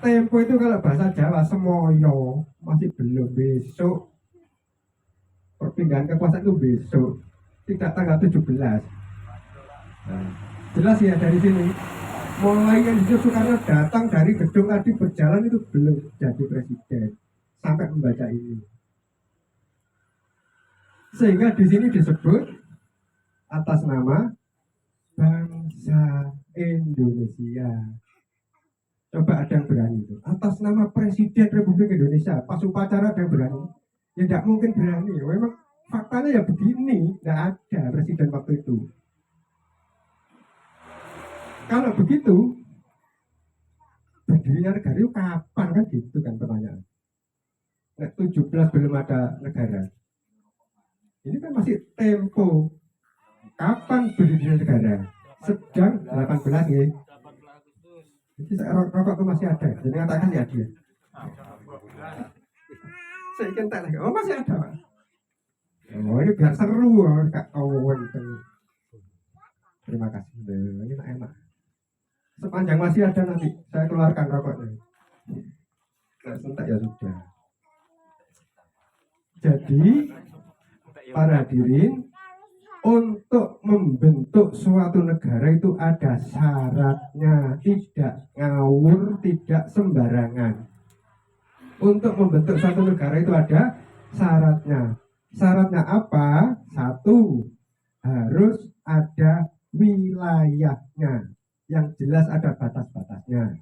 Speaker 5: Tempo itu kalau bahasa Jawa semoyo, masih belum, besok. Perpindahan kekuasaan itu besok, tidak tanggal 17. Nah, jelas ya dari sini. Mulai yang Soekarno datang dari gedung tadi berjalan itu belum jadi presiden sampai membaca ini. Sehingga di sini disebut atas nama bangsa Indonesia. Coba ada yang berani itu atas nama Presiden Republik Indonesia, pas upacara ada yang berani? Ya tidak mungkin berani. Memang faktanya ya begini, tidak ada presiden waktu itu. Kalau begitu, berdirinya negara itu kapan kan gitu kan pertanyaan. Nah, 17 belum ada negara. Ini kan masih tempo. Kapan berdirinya negara? Sedang 18 ya. Jadi rokok itu masih ada. Jadi katakan ya dia. Saya ingin tanya lagi. Oh masih ada Pak. Oh ini biar seru Kak Owen. Terima kasih. Ini enak. Sepanjang masih ada nanti saya keluarkan rokoknya. Nah, sentak ya sudah. Jadi para hadirin, untuk membentuk suatu negara itu ada syaratnya, tidak ngawur, tidak sembarangan. Untuk membentuk suatu negara itu ada syaratnya. Syaratnya apa? Satu, harus ada wilayahnya. Yang jelas ada batas-batasnya.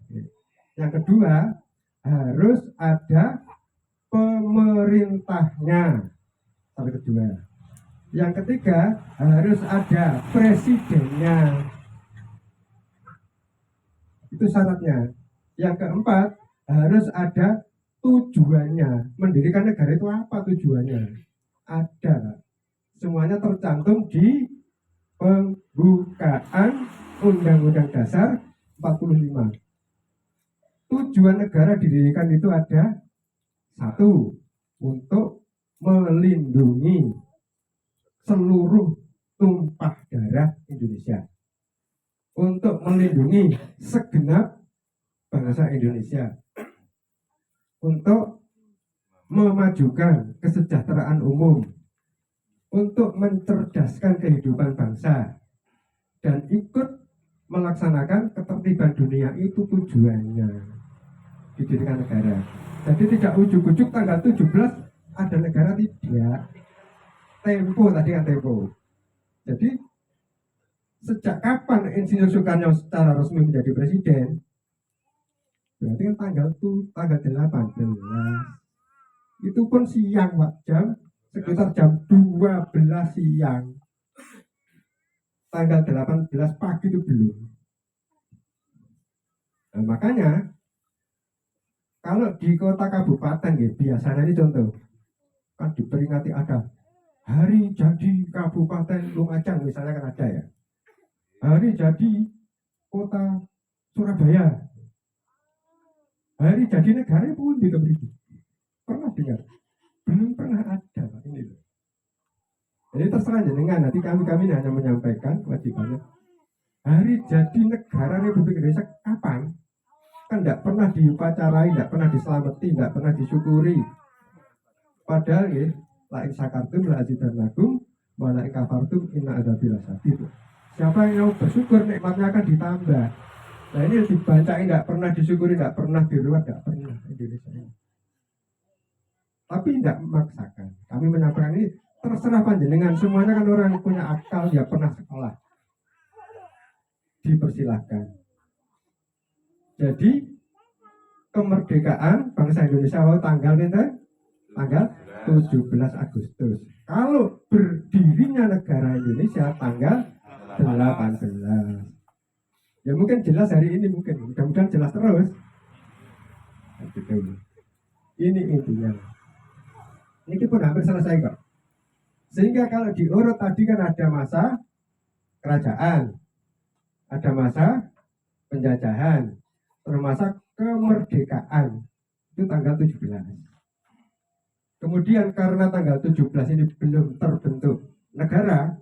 Speaker 5: Yang kedua, harus ada pemerintahnya. Sampai kedua. Yang ketiga, harus ada presidennya. Itu syaratnya. Yang keempat, harus ada tujuannya. Mendirikan negara itu apa tujuannya? Ada. Semuanya tercantum di pembukaan Undang-Undang Dasar 45. Tujuan negara didirikan itu ada satu, untuk melindungi seluruh tumpah darah Indonesia, untuk melindungi segenap bangsa Indonesia, untuk memajukan kesejahteraan umum, untuk mencerdaskan kehidupan bangsa, dan ikut melaksanakan ketertiban dunia. Itu tujuannya didirikan negara. Jadi tidak ujuk-ujuk tanggal 17 ada negara, tidak. Tempo tadi kan tempo. Jadi sejak kapan Insinyur Soekarno secara resmi menjadi presiden? Berarti kan tanggal 18. Itu pun siang Pak, sekitar jam 12 siang. Tanggal 18 pagi itu belum. Nah, makanya kalau di kota kabupaten ya, biasanya ini contoh kan diperingati ada hari jadi Kabupaten Lumajang misalnya kan ada ya. Hari jadi Kota Surabaya. Hari jadi negara pun tidak begitu. Pernah dengar? Belum pernah ada ini loh. Jadi terserah jenengan, nanti kami hanya menyampaikan kewajibannya. Hari jadi negara Republik Indonesia kapan? Kan tidak pernah diupacarai, tidak pernah diselamati, tidak pernah disyukuri. Padahal ya, la in syakartum la azidannakum wa la in kafartum inna adzabi lasyadid. Siapa yang mau bersyukur nikmatnya akan ditambah. Nah ini dibacain tidak pernah disyukuri, tidak pernah diruat, tidak pernah Indonesia ini. Tapi tidak memaksakan. Kami menyampaikan ini terserah panjenengan, semuanya kan orang yang punya akal, ya pernah sekolah, dipersilahkan. Jadi kemerdekaan bangsa Indonesia tanggal pinten? Tanggal 17 Agustus. Kalau berdirinya negara Indonesia tanggal 18. Ya mungkin jelas hari ini, mungkin mudah-mudahan jelas terus. Ini intinya. Ini pun hampir selesai kok. Sehingga kalau diurut tadi kan ada masa kerajaan, ada masa penjajahan, terus masa kemerdekaan. Itu tanggal 17. Kemudian karena tanggal 17 ini belum terbentuk negara,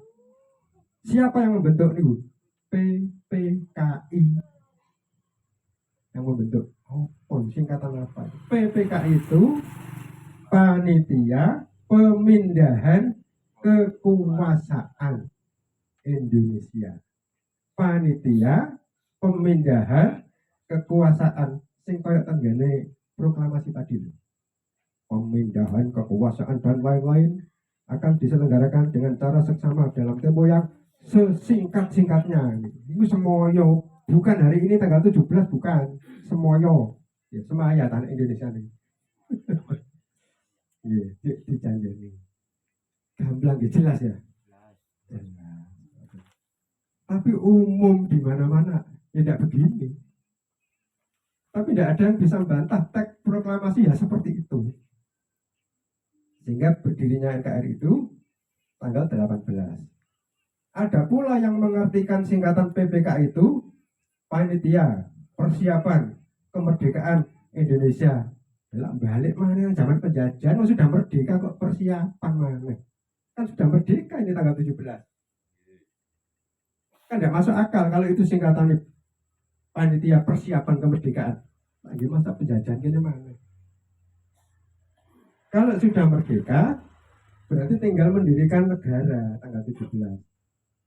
Speaker 5: siapa yang membentuk nih? PPKI yang membentuk. Oh, singkatan apa? PPKI itu Panitia Pemindahan Kekuasaan Indonesia. Panitia Pemindahan Kekuasaan sing koyo tenggene proklamasi tadi. Pemindahan kekuasaan dan lain-lain akan diselenggarakan dengan cara seksama dalam tempo yang sesingkat-singkatnya. Itu semoyo, bukan hari ini tanggal 17, bukan semoyo. Ya, semaya tanah Indonesia ini. Iya, dijanjeni. Gamblang jelas ya. Tapi umum di mana-mana tidak begini. Tapi tidak ada yang bisa membantah teks proklamasi ya seperti itu. Sehingga berdirinya NKRI itu tanggal 18. Ada pula yang mengartikan singkatan PPK itu Panitia Persiapan Kemerdekaan Indonesia. Dalam balik mana zaman penjajahan sudah merdeka kok persiapan mana? Kan sudah merdeka ini tanggal 17. Kan tidak masuk akal kalau itu singkatan Panitia Persiapan Kemerdekaan. Lagi masa penjajahan ini mana? Kalau sudah merdeka, berarti tinggal mendirikan negara tanggal 17.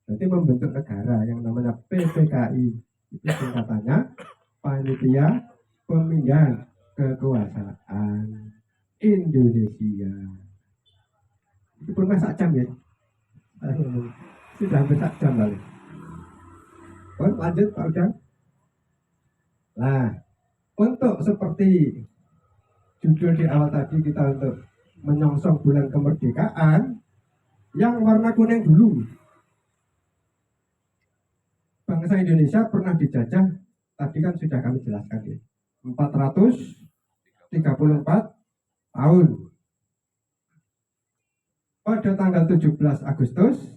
Speaker 5: Berarti membentuk negara yang namanya PPKI. Itu singkatannya Panitia Pemindahan Kekuasaan Indonesia. Itu pun sak jam ya. Sudah hampir sak jam kali. Lanjut Pak Udang. Nah, untuk seperti judul di awal tadi kita untuk menyongsong bulan kemerdekaan yang warna kuning dulu. Bangsa Indonesia pernah dijajah, tadi kan sudah kami jelaskan ya, 434 tahun. Pada tanggal 17 Agustus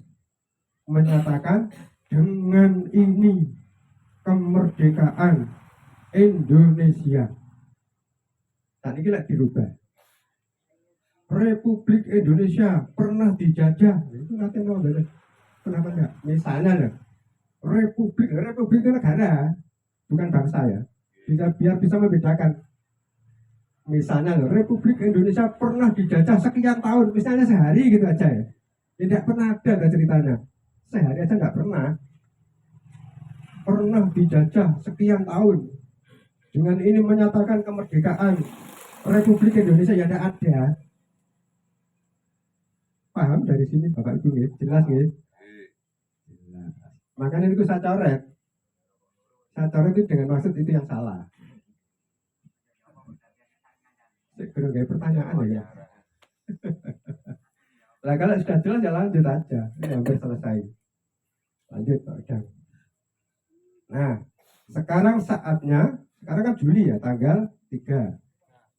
Speaker 5: menyatakan dengan ini kemerdekaan Indonesia. Tadi kita dirubah. Republik Indonesia pernah dijajah. Itu nanti kenapa enggak? Misalnya lah, Republik itu negara, bukan bangsa ya. Biar bisa membedakan. Misalnya Republik Indonesia pernah dijajah sekian tahun, misalnya sehari gitu aja ya. Tidak pernah ada ceritanya. Sehari aja nggak pernah. Pernah dijajah sekian tahun. Dengan ini menyatakan kemerdekaan Republik Indonesia ya ada. Paham dari sini Bapak Ibu ya? Jelas ya? Jelas. Makanya itu saya coret. Saya coret itu dengan maksud itu yang salah. Saya kayak pertanyaan ya. Nah kalau sudah jelas ya lanjut aja. Ini hampir selesai. Lanjut Pak Udang. Nah sekarang saatnya, sekarang kan Juli ya, tanggal 3.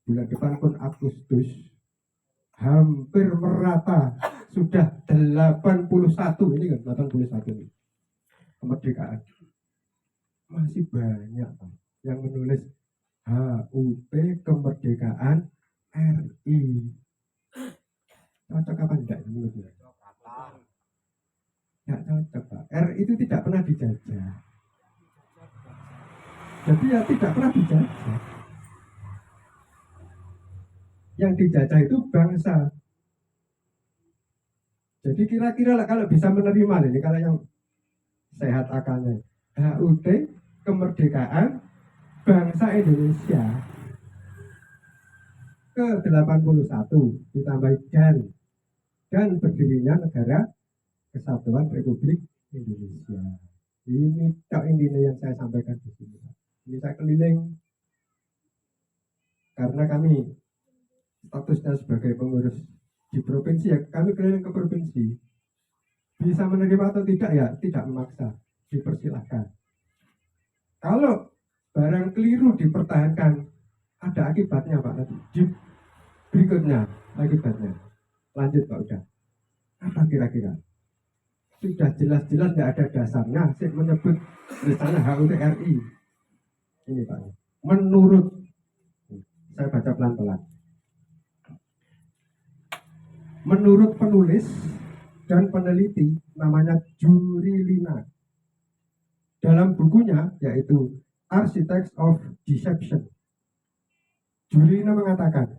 Speaker 5: Bulan depan pun Agustus, hampir merata, sudah 81, ini kan 81 ini kemerdekaan. Masih banyak yang menulis HUT kemerdekaan RI. Cocok apa enggak menurutnya? Enggak cocok Pak. RI itu tidak pernah dijajah. Jadi ya tidak pernah dijajah. Yang dijajah itu bangsa. Jadi kira-kira lah kalau bisa menerima ini, kalau yang sehat akalnya, HUT kemerdekaan bangsa Indonesia ke 81 ditambah dan dan berdirinya Negara Kesatuan Republik Indonesia. Ini tok intinya yang saya sampaikan di sini. Ini saya keliling karena kami statusnya sebagai pengurus di provinsi, ya kami keliling ke provinsi. Bisa menerima atau tidak ya tidak memaksa, dipersilahkan. Kalau barang keliru dipertahankan, ada akibatnya Pak nanti. Di berikutnya akibatnya. Lanjut Pak udah. Apa kira-kira? Sudah jelas-jelas tidak ada dasarnya sih menyebut misalnya HUT RI. Ini Pak. Menurut, saya baca pelan-pelan. Menurut penulis dan peneliti namanya Jurilina, dalam bukunya yaitu Architects of Deception, Jurilina mengatakan,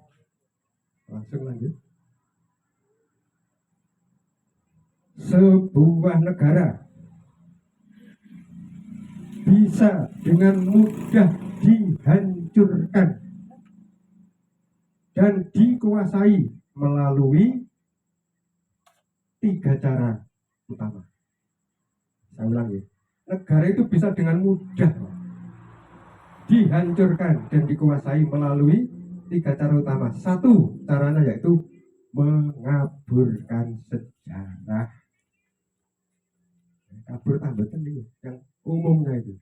Speaker 5: langsung lanjut, sebuah negara bisa dengan mudah dihancurkan dan dikuasai melalui 3 cara utama. Saya ulang ya, negara itu bisa dengan mudah dihancurkan dan dikuasai melalui 3 cara utama. 1 caranya yaitu mengaburkan sejarah. Kabur tambatan itu yang umumnya itu.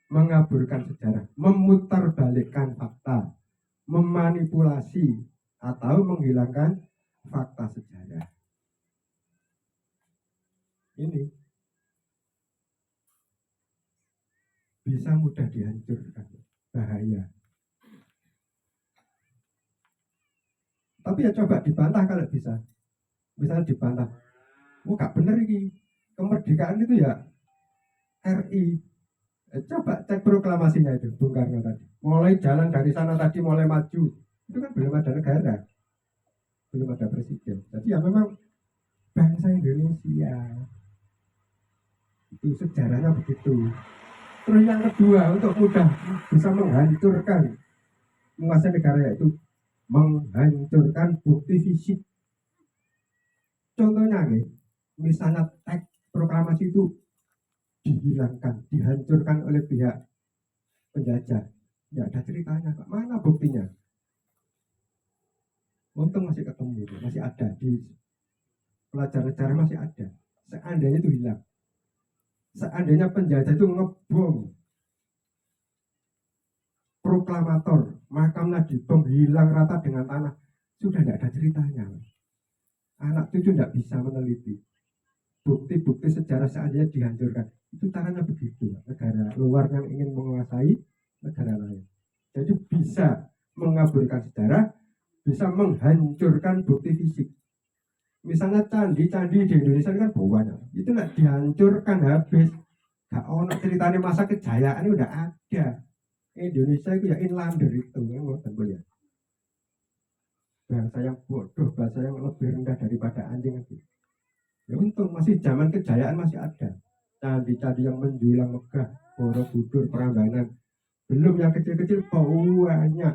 Speaker 5: Mengaburkan sejarah, memutarbalikkan fakta, memanipulasi atau menghilangkan fakta sejarah. Ini bisa mudah dihancurkan, bahaya. Tapi ya coba dibantah kalau bisa. Misalnya dibantah, oh gak bener ini, kemerdekaan itu ya RI. Coba cek proklamasinya itu, Bung Karno tadi. Mulai jalan dari sana tadi, mulai maju. Itu kan belum ada negara, belum ada presiden. Jadi ya memang bangsa Indonesia. Itu sejarahnya begitu. Terus yang kedua, untuk mudah bisa menghancurkan menguasai negara yaitu menghancurkan bukti fisik. Contohnya nih, misalnya teks proklamasi itu dihilangkan, dihancurkan oleh pihak penjajah. Ya ada ceritanya, Pak. Mana buktinya? Untung masih ketemu, masih ada di pelajaran sejarah, masih ada. Seandainya itu hilang, seandainya penjajah itu ngebom proklamator, makamnya dibom, hilang rata dengan tanah, sudah tidak ada ceritanya. Anak cucu tidak bisa meneliti bukti-bukti sejarah seandainya dihancurkan. Itu caranya begitu, negara luar yang ingin menguasai negara lain. Jadi bisa mengaburkan sejarah, bisa menghancurkan bukti fisik. Misalnya candi-candi di Indonesia kan banyak, itu nggak dihancurkan habis. Gak ono ceritanya masa kejayaan udah ada. Indonesia itu ya inlander itu, ya. Bahasa yang bodoh, bahasa yang lebih rendah daripada anjing itu. Ya untung masih zaman kejayaan masih ada. Candi-candi yang menjulang megah, Borobudur, Prambanan. Belum yang kecil-kecil banyak.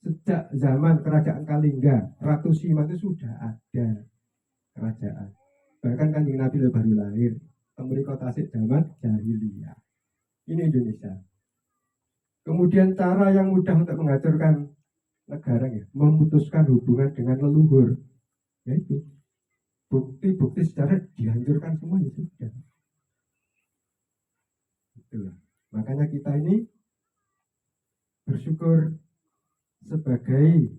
Speaker 5: Sejak zaman kerajaan Kalingga, Ratu Sima itu sudah ada kerajaan. Bahkan Kanjeng Nabi baru lahir. Temuri kota Tasik zaman jahiliyah. Ini Indonesia. Kemudian cara yang mudah untuk menghancurkan negara ya, memutuskan hubungan dengan leluhur. Yaitu bukti-bukti sejarah dihancurkan semua ya sudah. Itulah. Makanya kita ini bersyukur sebagai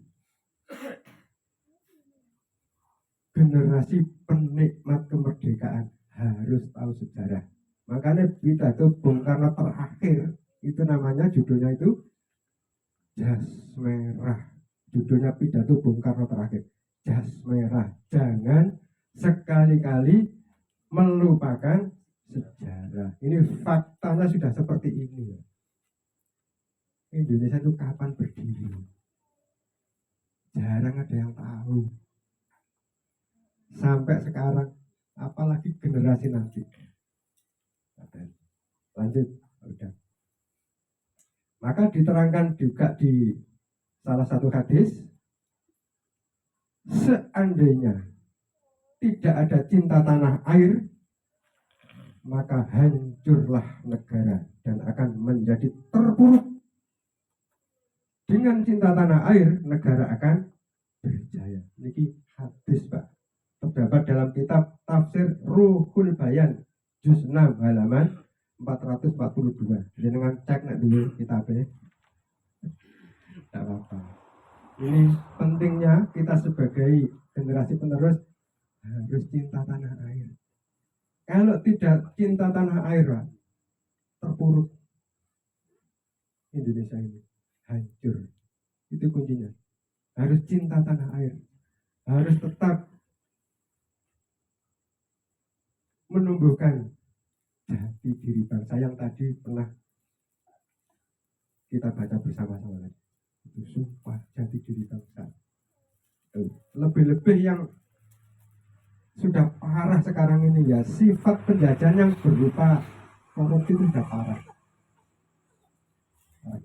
Speaker 5: generasi penikmat kemerdekaan harus tahu sejarah. Makanya pidato Bung Karno terakhir itu namanya judulnya itu Jas Merah. Judulnya pidato Bung Karno terakhir, Jas Merah. Jangan sekali-kali melupakan sejarah. Ini faktanya sudah seperti ini. Indonesia itu kapan berdiri? Jarang ada yang tahu. Sampai sekarang, apalagi generasi nanti. Lanjut, udah. Maka diterangkan juga di salah satu hadis, seandainya tidak ada cinta tanah air, maka hancurlah negara dan akan menjadi terpuruk. Dengan cinta tanah air, negara akan berjaya. Ini hadis, Pak. Terdapat dalam kitab tafsir Ruhul Bayan, juz 6 halaman 442. Jadi dengan cek nak dulu kitabnya. Tidak apa-apa. Ini pentingnya kita sebagai generasi penerus harus cinta tanah air. Kalau tidak cinta tanah air, Pak, terpuruk Indonesia ini, hancur. Itu kuncinya. Harus cinta tanah air. Harus tetap menumbuhkan jati diri bangsa yang tadi pernah kita baca bersama-sama. Itu sumpah jati diri bangsa. Lebih-lebih yang sudah parah sekarang ini ya, sifat penjajahan yang berupa korupsi itu sudah parah,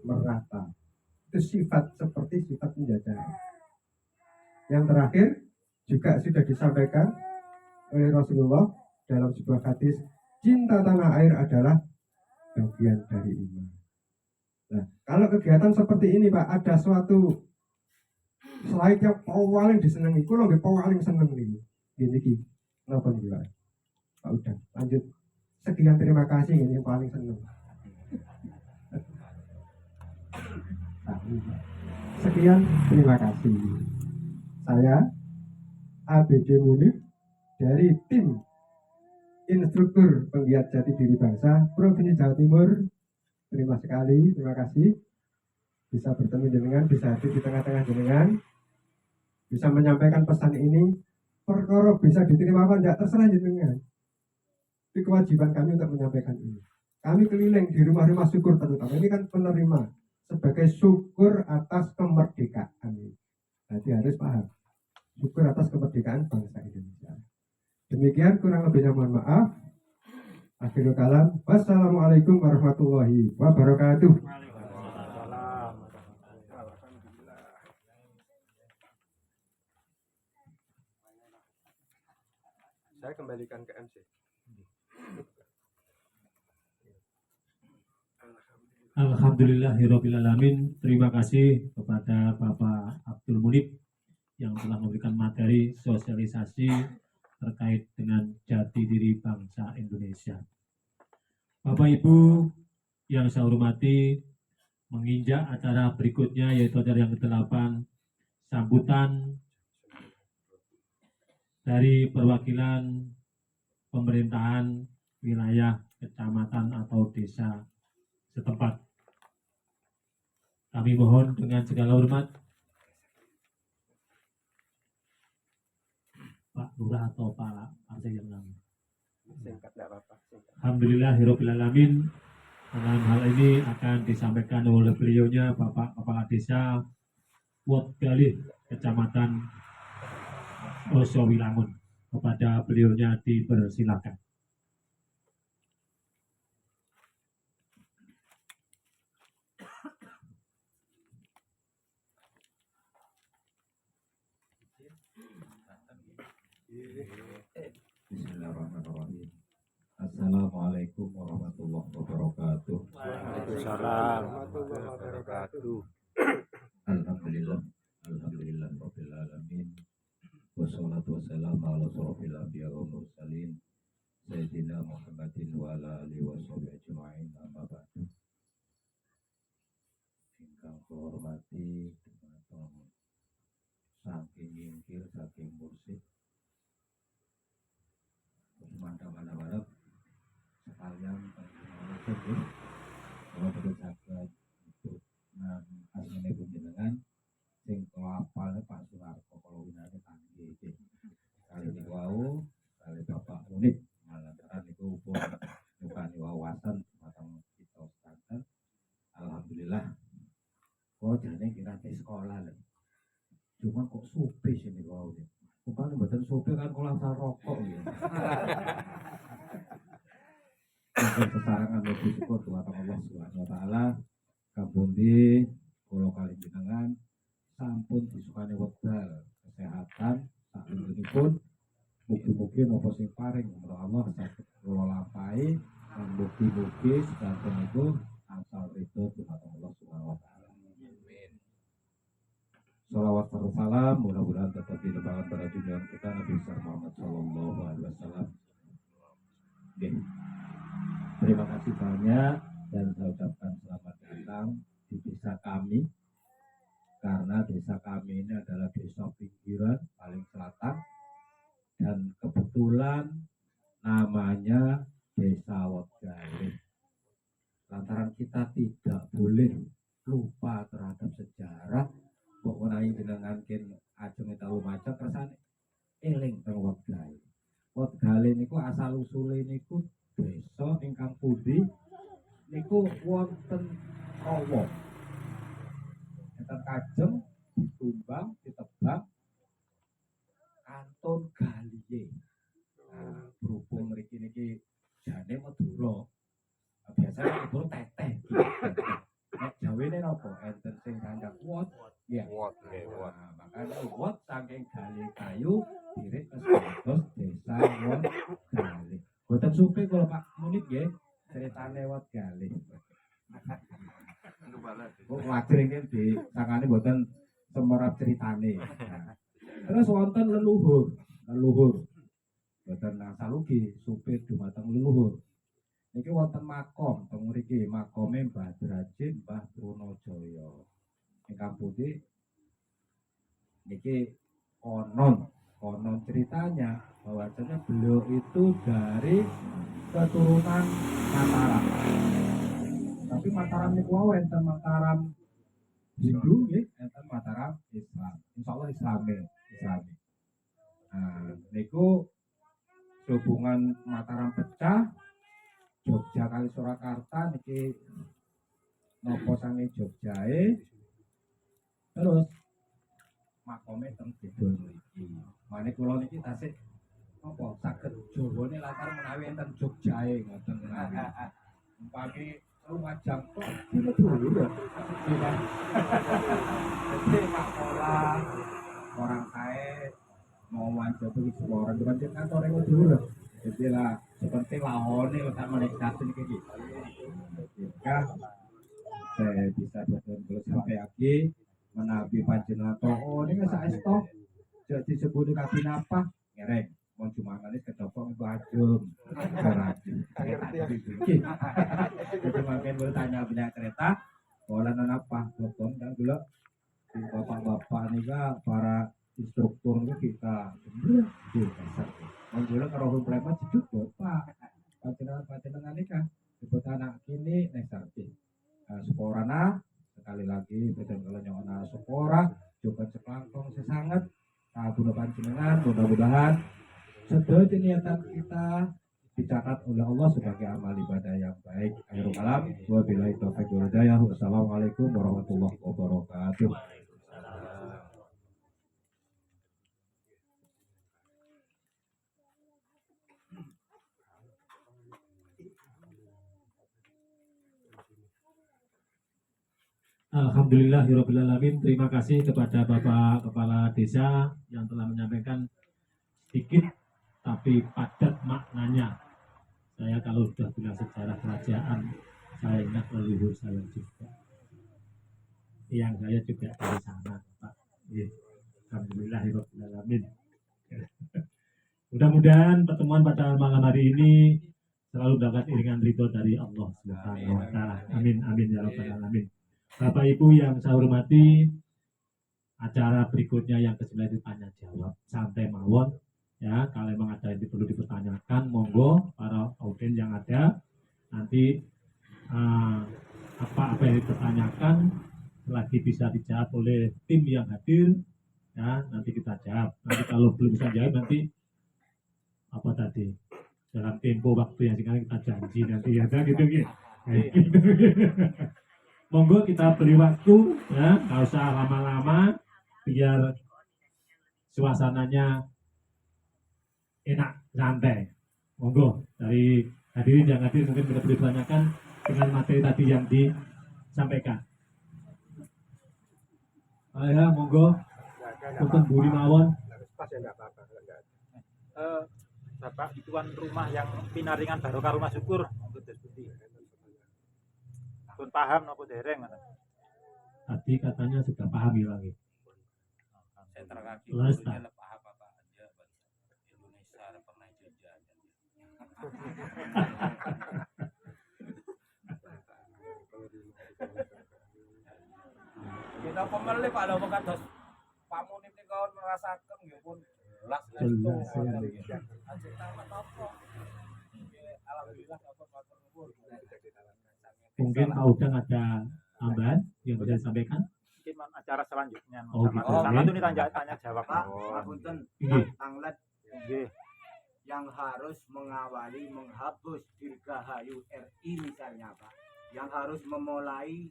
Speaker 5: merata. Itu sifat seperti sifat penjajahan. Yang terakhir juga sudah disampaikan oleh Rasulullah dalam sebuah hadis, cinta tanah air adalah bagian dari iman. Nah, kalau kegiatan seperti ini, Pak, ada suatu slide yang paling disenangi, kalau nggak paling seneng nih, gini, kenapa nih, Pak? Pak, udah lanjut. Sekian, terima kasih, ini yang paling seneng. Sekian, terima kasih. Saya ABD Munif dari tim instruktur penggiat jati diri bangsa Provinsi Jawa Timur. Terima kasih bisa bertemu dengan, bisa hadir di tengah-tengah jenengan, bisa menyampaikan pesan ini. Perkara bisa diterima apa tidak terserah jenengan. Itu kewajiban kami untuk menyampaikan ini. Kami keliling di rumah-rumah syukur terutama. Ini kan penerima sebagai syukur atas kemerdekaan. Jadi harus paham. Syukur atas kemerdekaan bangsa Indonesia. Demikian, kurang lebihnya mohon maaf. Akhirul kalam. Wassalamualaikum warahmatullahi wabarakatuh. Saya kembalikan ke MC.
Speaker 2: Alhamdulillahirrabbilalamin. Terima kasih kepada Bapak Abdul Munib yang telah memberikan materi sosialisasi terkait dengan jati diri bangsa Indonesia. Bapak Ibu yang saya hormati, menginjak acara berikutnya yaitu acara yang ke-8, sambutan dari perwakilan pemerintahan wilayah, kecamatan atau desa setempat. Kami mohon dengan segala hormat Pak Lurah atau Pak Arsa yang lain. Alhamdulillahirrabbilalamin. Dalam hal ini akan disampaikan oleh beliaunya Bapak Kepala Desa Wot Galih, Kecamatan Osowilangun. Kepada beliaunya dipersilakan.
Speaker 1: Bismillahirrahmanirrahim. Assalamualaikum warahmatullahi wabarakatuh.
Speaker 3: Waalaikumsalam warahmatullahi wabarakatuh.
Speaker 1: Alhamdulillah rabbil alamin. Wassalatu wassalamu ala asyrofil anbiya wal mursalin sayyidina Muhammadin wa ala alihi washabihi ajma'in, amma ba'du. Ingkang kula hormati dumateng saking inggil saking mursid mana-mana sekalian kalau betul saged untuk asmane panjenengan sing kula apal Pak Soeharto kalau winane kangge kali niku wau kali Bapak Munib lantaran niku pun nyukani wawasan matang kita standar. Alhamdulillah kok jane kira sekolah lho, cuma kok supi sini wau bukan mboten supi kan kula asal rokok ya. Sesarangan lebih syukur kepada Allah Subhanahu wa taala kapundi kula kali jenengan sampun disukani wekdal kesehatan Wasallam. Mudah-mudahan tetap di depan para junjungan kita Nabi besar Muhammad Sallallahu Alaihi Wasallam. Oke. Terima kasih banyak dan saya ucapkan selamat datang di desa kami, karena desa kami ini adalah desa pinggiran paling selatan dan kebetulan namanya Desa Wetgalih. Lantaran kita tidak boleh lupa terhadap sejarah, kok menawi jenengan ken ajeng tahu maca kersane eling teng Wetgalih. Wetgalih niku asal usule niku desa ingkang pundi niku wonten rawa. Enten kajeng ditumbang ditebang Kantun Galiye. Nah, berhubung mriki niki jane Madura. Biasanya itu teteh. Nek jawene napa? Enten sing kandhak wot. Ya.
Speaker 3: Wot, nggih, wot.
Speaker 1: Nah, makanya wot saking Galiye kayu dirit terus desa Wetgalih. Boten supe kalau Pak Munib nggih ceritane Wetgalih. Kok lajeng di sangane boten semerap ceritane. Nah, terus wonten leluhur. Boten asal ugi supir dumateng leluhur. Niki wonten makom teng mriki, makome Mbah Drajin Mbah Trunajaya. Ingkang putih niki konon ceritanya bahwasanya beliau itu dari keturunan Mataram. Tapi Mataram niku wae enten Mataram Hindu nggih, enten Mataram Islam. Insyaallah Islami. Nah, niku hubungan Mataram pecah, Jogja kali Surakarta niki nopo sange Jogjae. Terus makome teng kidul mriki. Mane kula niki tasih napa saged Jawane latar menawi enten Jogjae ngoten menawi. Umpami Lumajang kok dino dulu ya. Jadi Makola orang kae mau manja tuh orang depan kantor yang dulu lah. Jadi lah seperti lahone letak menikah ini kayak gitu. Jika saya bisa betul-betul sampai lagi menabi panjenengan toh ini nggak saesto jadi sebut di kabin apa ngereng mau cuma ngalis kecopong itu ajum kerajin jadi makin bertanya banyak kereta bolan apa betul dan dulu bapak-bapak nih para instruktur itu kita menjual kalau hukum ciduk bapak panjenengan nikah sebut anak kini nesarti seporana sekali lagi betul kalau nyona sepora juga sekelangkong sesangat guna panjenengan mudah-mudahan sedaya niatan kita dicatat oleh Allah sebagai amal ibadah yang baik. Akhirul kalam wabillahi taufiq wal hidayah. Wassalamualaikum warahmatullahi wabarakatuh.
Speaker 2: Alhamdulillahirrabbilalamin. Terima kasih kepada Bapak Kepala Desa yang telah menyampaikan sedikit tapi padat maknanya. Saya kalau sudah bilang sejarah kerajaan, saya ingat leluhur saya juga. Yang saya juga dari sana, Pak. Alhamdulillahirrabbilalamin. Mudah-mudahan pertemuan pada malam hari ini selalu dapat iringan ridho dari Allah Subhanahu wa taala. Amin amin ya rabbal alamin. Bapak Ibu yang saya hormati, acara berikutnya yang ke-9 itu tanya jawab santai mawon ya. Kalau memang ada yang perlu dipertanyakan, monggo para audien yang ada nanti apa yang dipertanyakan lagi bisa dijawab oleh tim yang hadir ya, nanti kita jawab. Nanti kalau belum bisa jawab nanti apa tadi dalam tempo waktu yang sekarang kita janji nanti ya gitu. Monggo kita beri waktu ya, nggak usah lama-lama biar suasananya enak santai. Monggo dari hadirin yang hadir mungkin bisa ditanyakan dengan materi tadi yang disampaikan. Ya monggo untuk Buri Mawon.
Speaker 6: Bapak tuan rumah yang pinaringan barokah rumah syukur pun paham nopo dereng
Speaker 2: tadi katanya sudah paham ya lagi
Speaker 3: Sentra kaki
Speaker 2: Lesta.
Speaker 3: gurunya lepah apa aja Indonesia pernah jajah. Kita pemeli Pak lho kados Pak Munib niku ngrasaken nggih pun jelas
Speaker 2: Jelas, ya.
Speaker 3: Ajeng tamat apa? Alhamdulillah dapat matur nuwun.
Speaker 2: Mungkin Pak Udang ada tambahan yang bisa disampaikan?
Speaker 6: Mungkin acara selanjutnya.
Speaker 2: Oh, gitu.
Speaker 6: Sama itu nih tanya jawab.
Speaker 7: Pak, Punten,
Speaker 2: Iya.
Speaker 7: Tanglet
Speaker 6: Nggih.
Speaker 7: yang harus mengawali menghapus Dirgahayu RI misalnya Pak, yang harus memulai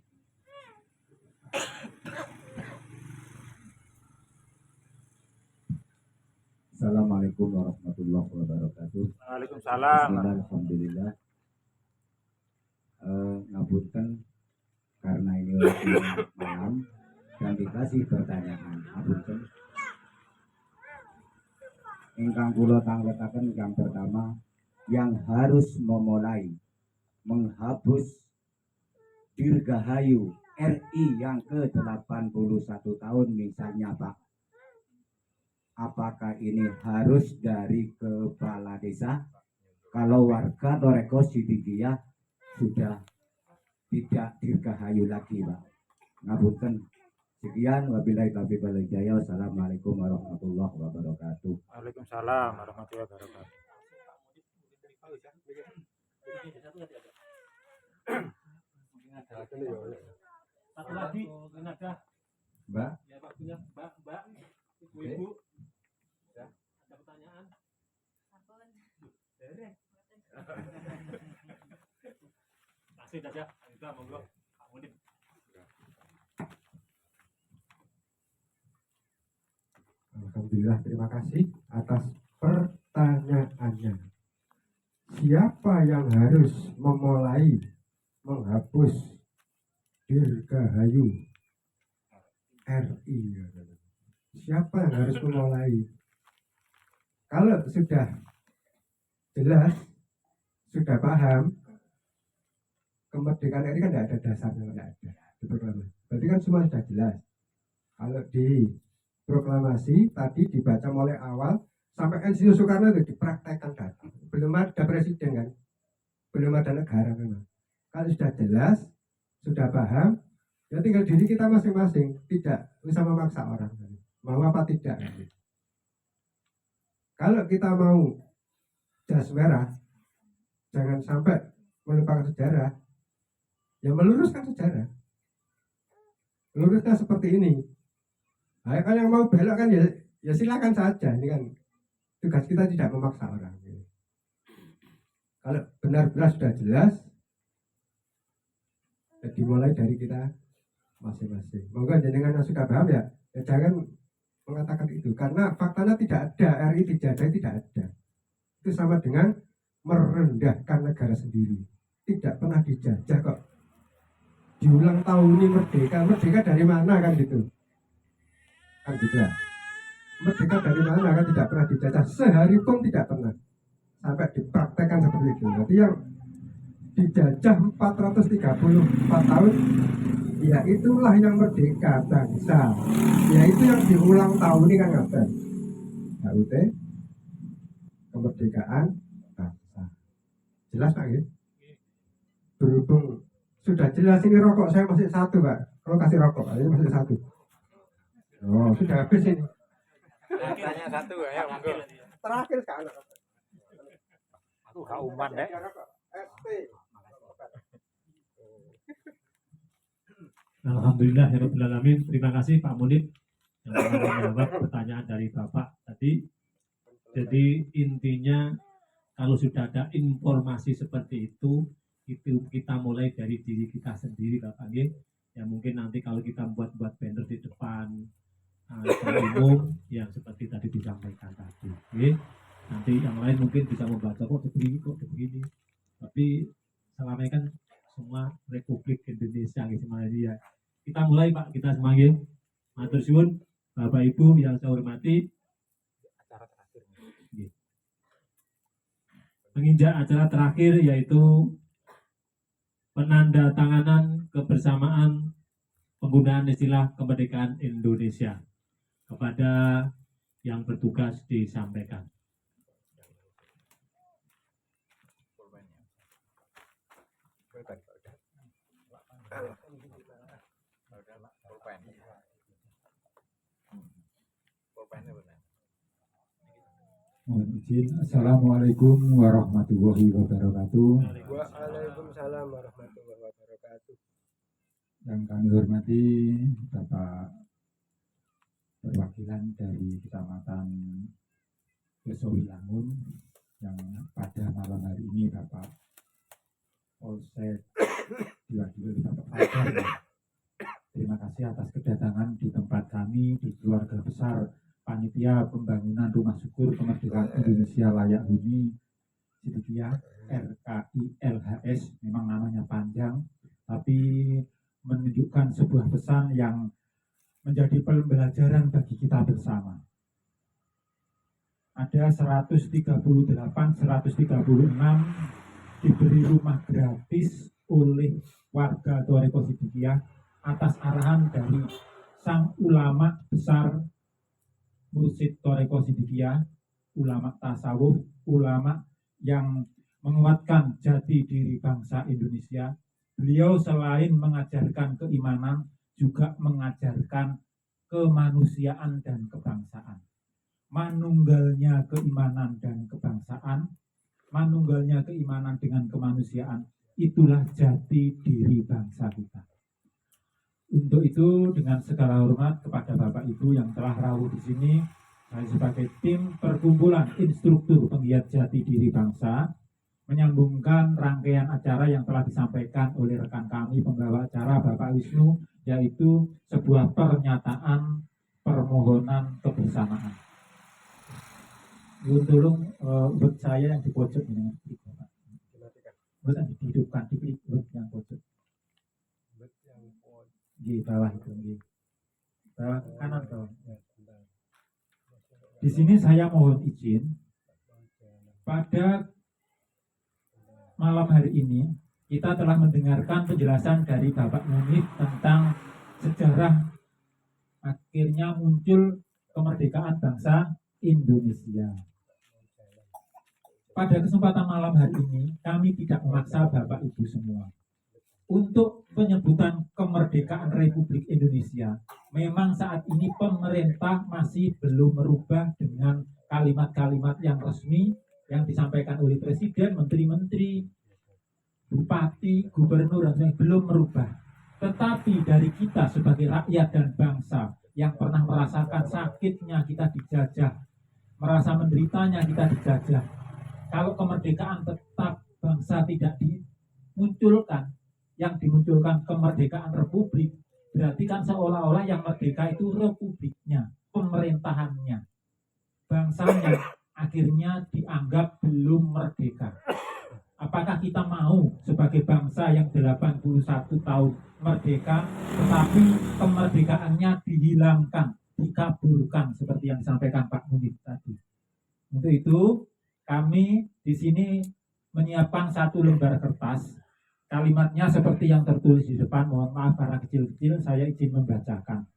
Speaker 1: Assalamualaikum warahmatullahi wabarakatuh.
Speaker 6: Waalaikumsalam.
Speaker 1: Bismillah, alhamdulillah. Ngapunten karena ini waktu malam dan dikasih pertanyaan. Ngapunten. Ingkang kula tangletaken yang pertama yang harus memulai menghapus Dirgahayu RI yang ke-81 tahun misalnya Pak. Apakah ini harus dari kepala desa? Kalau warga Toreko Sidikiyah sudah tidak Dirgahayu lagi Pak. Ngapunten. Sekian wabillahi taufiq wal hidayah. Wassalamualaikum warahmatullahi wabarakatuh.
Speaker 6: Waalaikumsalam warahmatullahi wabarakatuh.
Speaker 2: Satu lagi, mungkin ada
Speaker 1: Mbak,
Speaker 2: ya Pak punya Mbak, Ibu-ibu. Ya, ada pertanyaan? Kasih saja, kita monggo Pak Munib.
Speaker 5: Alhamdulillah, terima kasih atas pertanyaannya. Siapa yang harus memulai menghapus Dirgahayu RI? Siapa yang harus memulai? Kalau sudah jelas, sudah paham, kemerdekaan RI kan tidak ada dasarnya, tidak ada di proklamasi. Berarti kan semua sudah jelas. Kalau di proklamasi tadi dibaca mulai awal sampai Insinyur Soekarno itu dipraktekkan data. Belum ada presiden kan, belum ada negara memang. Kalau sudah jelas, sudah paham, ya tinggal diri kita masing-masing, tidak bisa memaksa orang mau apa tidak. Kalau kita mau jas merah, jangan sampai melupakan sejarah, ya meluruskan sejarah. Lurusnya seperti ini. Nah, kalau yang mau belok kan ya silakan saja. Ini kan tugas kita tidak memaksa orang. Kalau benar-benar sudah jelas, ya dimulai dari kita masing-masing. Moga jenengan yang sudah paham ya jangan mengatakan itu. Karena faktanya tidak ada, RI dijajah tidak ada. Itu sama dengan merendahkan negara sendiri. Tidak pernah dijajah kok. Diulang tahun ini merdeka. Merdeka dari mana kan gitu. Kan gitu ya. Merdeka dari mana kan tidak pernah dijajah. Sehari pun tidak pernah. Sampai dipraktekkan seperti itu. Berarti yang dijajah 434 tahun, ya itulah yang merdeka bangsa. Ya itu yang diulang tahun ini kan ngapain? HUT kemerdekaan bangsa. Jelas Pak ya? Berhubung sudah jelas ini rokok saya masih satu Pak. Kalau kasih rokok ini masih satu. Oh sudah habis ini.
Speaker 3: Tanya satu ya, monggo.
Speaker 5: Terakhir sekarang.
Speaker 6: Aku gak uman deh.
Speaker 2: Alhamdulillah ya Rabbil Alamin. Terima kasih Pak Munib yang telah menjawab pertanyaan dari Bapak tadi. Jadi intinya kalau sudah ada informasi seperti itu kita mulai dari diri kita sendiri Bapak nggih. Ya mungkin nanti kalau kita buat banner di depan umum yang seperti tadi disampaikan tadi. Nggih. Nanti yang lain mungkin bisa membaca kok begini. Tapi selama ini kan semua Republik Indonesia gitu semuanya. Kita mulai Pak, kita semangat. Matur suwun Bapak Ibu yang saya hormati.
Speaker 6: Acara terakhir.
Speaker 2: Menginjak acara terakhir yaitu penandatanganan kebersamaan penggunaan istilah kemerdekaan Indonesia. kepada yang bertugas disampaikan.
Speaker 8: Mohon izin. Assalamualaikum warahmatullahi wabarakatuh.
Speaker 5: Waalaikumsalam warahmatullahi wabarakatuh.
Speaker 8: Yang kami hormati Bapak perwakilan dari Kecamatan Besowilangun, yang pada malam hari ini Bapak Polsek diwakili oleh Bapak Fajar. Terima kasih atas kedatangan di tempat kami di keluarga besar Panitia Pembangunan Rumah Syukur Kemerdekaan Indonesia Layak Huni Sidikiyah RKI LHS. Memang namanya panjang, tapi menunjukkan sebuah pesan yang menjadi pembelajaran bagi kita bersama. Ada 138, 136 diberi rumah gratis oleh warga Toreko Sidikiyah atas arahan dari sang ulama besar Mursyid Toreko Sidikiyah, ulama tasawuf, ulama yang menguatkan jati diri bangsa Indonesia. Beliau selain mengajarkan keimanan, juga mengajarkan kemanusiaan dan kebangsaan. Manunggalnya keimanan dan kebangsaan, manunggalnya keimanan dengan kemanusiaan, itulah jati diri bangsa kita. Untuk itu, dengan segala hormat kepada Bapak Ibu yang telah rawuh di sini, saya sebagai tim perkumpulan instruktur penggiat jati diri bangsa menyambungkan rangkaian acara yang telah disampaikan oleh rekan kami pembawa acara Bapak Wisnu, yaitu sebuah pernyataan permohonan kebersamaan. Tolong buat saya yang di pojok ini, buat dihidupkan di klik yang pojok. Di bawah itu, di bawah kanan bawah. Di sini saya mohon izin, pada malam hari ini kita telah mendengarkan penjelasan dari Bapak Munif tentang sejarah akhirnya muncul kemerdekaan bangsa Indonesia. Pada kesempatan malam hari ini, kami tidak memaksa Bapak Ibu semua untuk penyebutan kemerdekaan Republik Indonesia. Memang saat ini pemerintah masih belum merubah dengan kalimat-kalimat yang resmi yang disampaikan oleh Presiden, Menteri-Menteri, Bupati, Gubernur, dan sebagainya, belum merubah. Tetapi dari kita sebagai rakyat dan bangsa yang pernah merasakan sakitnya kita dijajah, merasa menderitanya kita dijajah, kalau kemerdekaan tetap bangsa tidak dimunculkan, yang dimunculkan kemerdekaan republik, berarti kan seolah-olah yang merdeka itu republiknya, pemerintahannya. Bangsanya akhirnya dianggap belum merdeka. Apakah kita mau sebagai bangsa yang 81 tahun merdeka, tetapi kemerdekaannya dihilangkan, dikaburkan seperti yang disampaikan Pak Munif tadi. Untuk itu kami di sini menyiapkan satu lembar kertas. Kalimatnya seperti yang tertulis di depan, mohon maaf karena kecil-kecil, saya izin membacakan.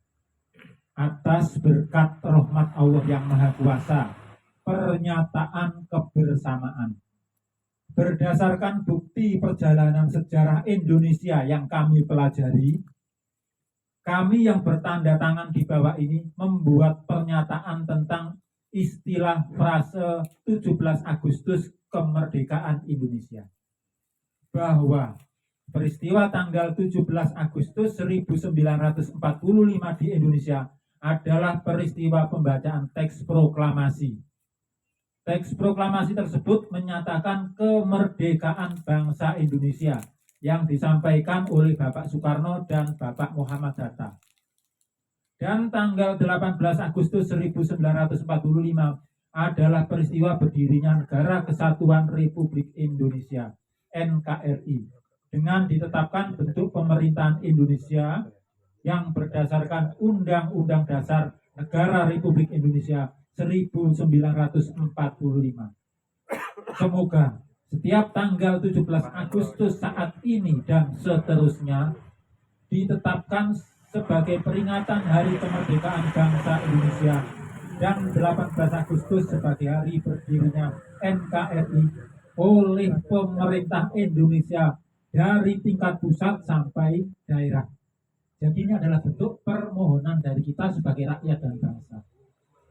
Speaker 8: Atas berkat rahmat Allah yang Maha Kuasa, pernyataan kebersamaan. Berdasarkan bukti perjalanan sejarah Indonesia yang kami pelajari, kami yang bertanda tangan di bawah ini membuat pernyataan tentang istilah frase 17 Agustus kemerdekaan Indonesia. Bahwa peristiwa tanggal 17 Agustus 1945 di Indonesia adalah peristiwa pembacaan teks proklamasi. Teks proklamasi tersebut menyatakan kemerdekaan bangsa Indonesia yang disampaikan oleh Bapak Soekarno dan Bapak Muhammad Hatta. Dan tanggal 18 Agustus 1945 adalah peristiwa berdirinya Negara Kesatuan Republik Indonesia NKRI dengan ditetapkan bentuk pemerintahan Indonesia yang berdasarkan Undang-Undang Dasar Negara Republik Indonesia 1945. Semoga setiap tanggal 17 Agustus saat ini dan seterusnya ditetapkan sebagai peringatan Hari Kemerdekaan Bangsa Indonesia dan 18 Agustus sebagai hari berdirinya NKRI oleh pemerintah Indonesia dari tingkat pusat sampai daerah. Jadi ini adalah bentuk permohonan dari kita sebagai rakyat dan bangsa.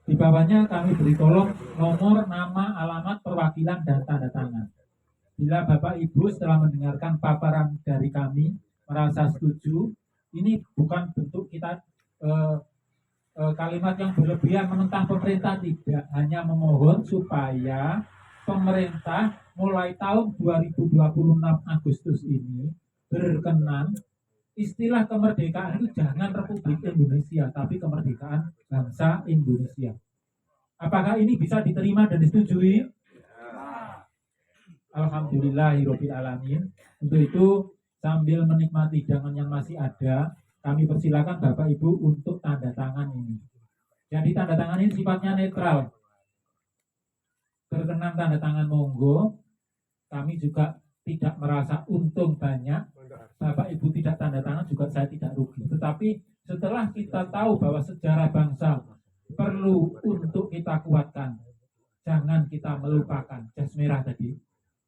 Speaker 8: Di bawahnya kami beri tolong nomor, nama, alamat, perwakilan, dan tanda tangan. Bila Bapak Ibu setelah mendengarkan paparan dari kami merasa setuju, ini bukan bentuk kita kalimat yang berlebihan menentang pemerintah, tidak, hanya memohon supaya pemerintah mulai tahun 2026 Agustus ini berkenan istilah kemerdekaan itu jangan Republik Indonesia, tapi kemerdekaan bangsa Indonesia. Apakah ini bisa diterima dan disetujui? Alhamdulillahirabbil alamin. Untuk itu sambil menikmati hidangan yang masih ada, kami persilakan Bapak Ibu untuk tanda tangan ini. Jadi tanda tangan ini sifatnya netral. Berkenan tanda tangan monggo. Kami juga tidak merasa untung banyak. Bapak Ibu tidak tanda tangan juga saya tidak rugi. Tetapi setelah kita tahu bahwa sejarah bangsa perlu untuk kita kuatkan, jangan kita melupakan jas merah tadi.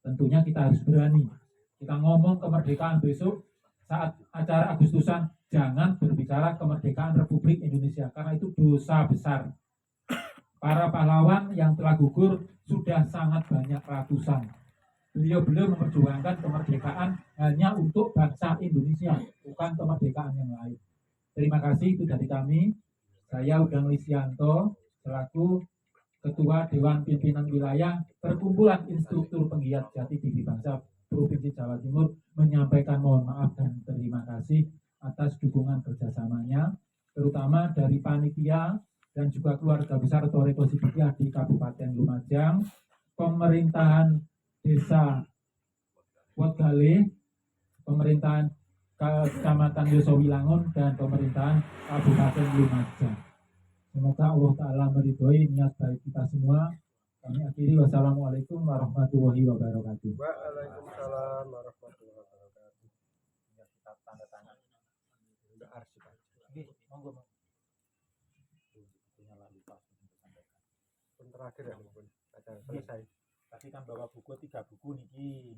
Speaker 8: Tentunya kita harus berani. Kita ngomong kemerdekaan besok saat acara Agustusan, jangan berbicara kemerdekaan Republik Indonesia karena itu dosa besar. Para pahlawan yang telah gugur sudah sangat banyak, ratusan. Beliau memperjuangkan kemerdekaan hanya untuk bangsa Indonesia, bukan kemerdekaan yang lain. Terima kasih, itu dari kami. Saya Udang Lisianto, selaku Ketua Dewan Pimpinan Wilayah Perkumpulan Instruktur Penggiat Jati Diri Bangsa Provinsi Jawa Timur, menyampaikan mohon maaf dan terima kasih atas dukungan kerjasamanya, terutama dari panitia dan juga keluarga besar Toreko Sidikiah di Kabupaten Lumajang, pemerintahan Desa Wegale, pemerintahan Kecamatan Yosowilangun, dan pemerintahan Kabupaten Lumajang. Semoga Allah Ta'ala meridhoi niat baik kita semua. Kami akhiri, wassalamualaikum warahmatullahi wabarakatuh.
Speaker 5: Waalaikumsalam warahmatullahi wabarakatuh.
Speaker 6: Kita tanda tangan.
Speaker 5: Udah arsip aja.
Speaker 6: Monggo.
Speaker 5: Pun terakhir ya, pun acara selesai.
Speaker 6: Tadi kan bawa buku 3 buku niki.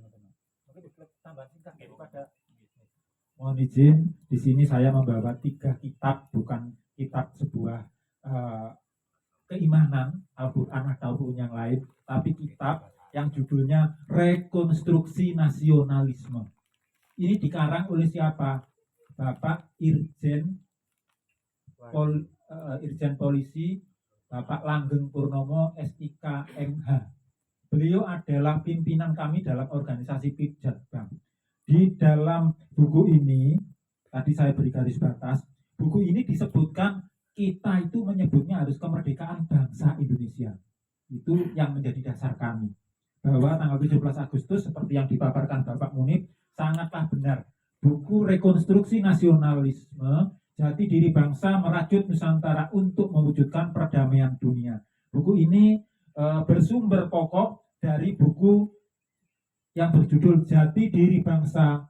Speaker 6: Mungkin tambahan singkat daripada
Speaker 8: Mohon izin, di sini saya membawa 3 kitab, bukan kitab sebuah keimanan, Al-Quran ataupun yang lain, tapi kitab yang judulnya Rekonstruksi Nasionalisme. Ini dikarang oleh siapa? Bapak Irjen Polisi Bapak Langgeng Purnomo SIK MH. Beliau adalah pimpinan kami dalam organisasi Pijatbang. Di dalam buku ini, tadi saya beri garis batas, buku ini disebutkan kita itu menyebutnya harus kemerdekaan bangsa Indonesia. Itu yang menjadi dasar kami. Bahwa tanggal 17 Agustus seperti yang dipaparkan Bapak Munib sangatlah benar. Buku Rekonstruksi Nasionalisme, Jati Diri Bangsa Merajut Nusantara untuk Mewujudkan Perdamaian Dunia. Buku ini bersumber pokok dari buku yang berjudul Jati Diri Bangsa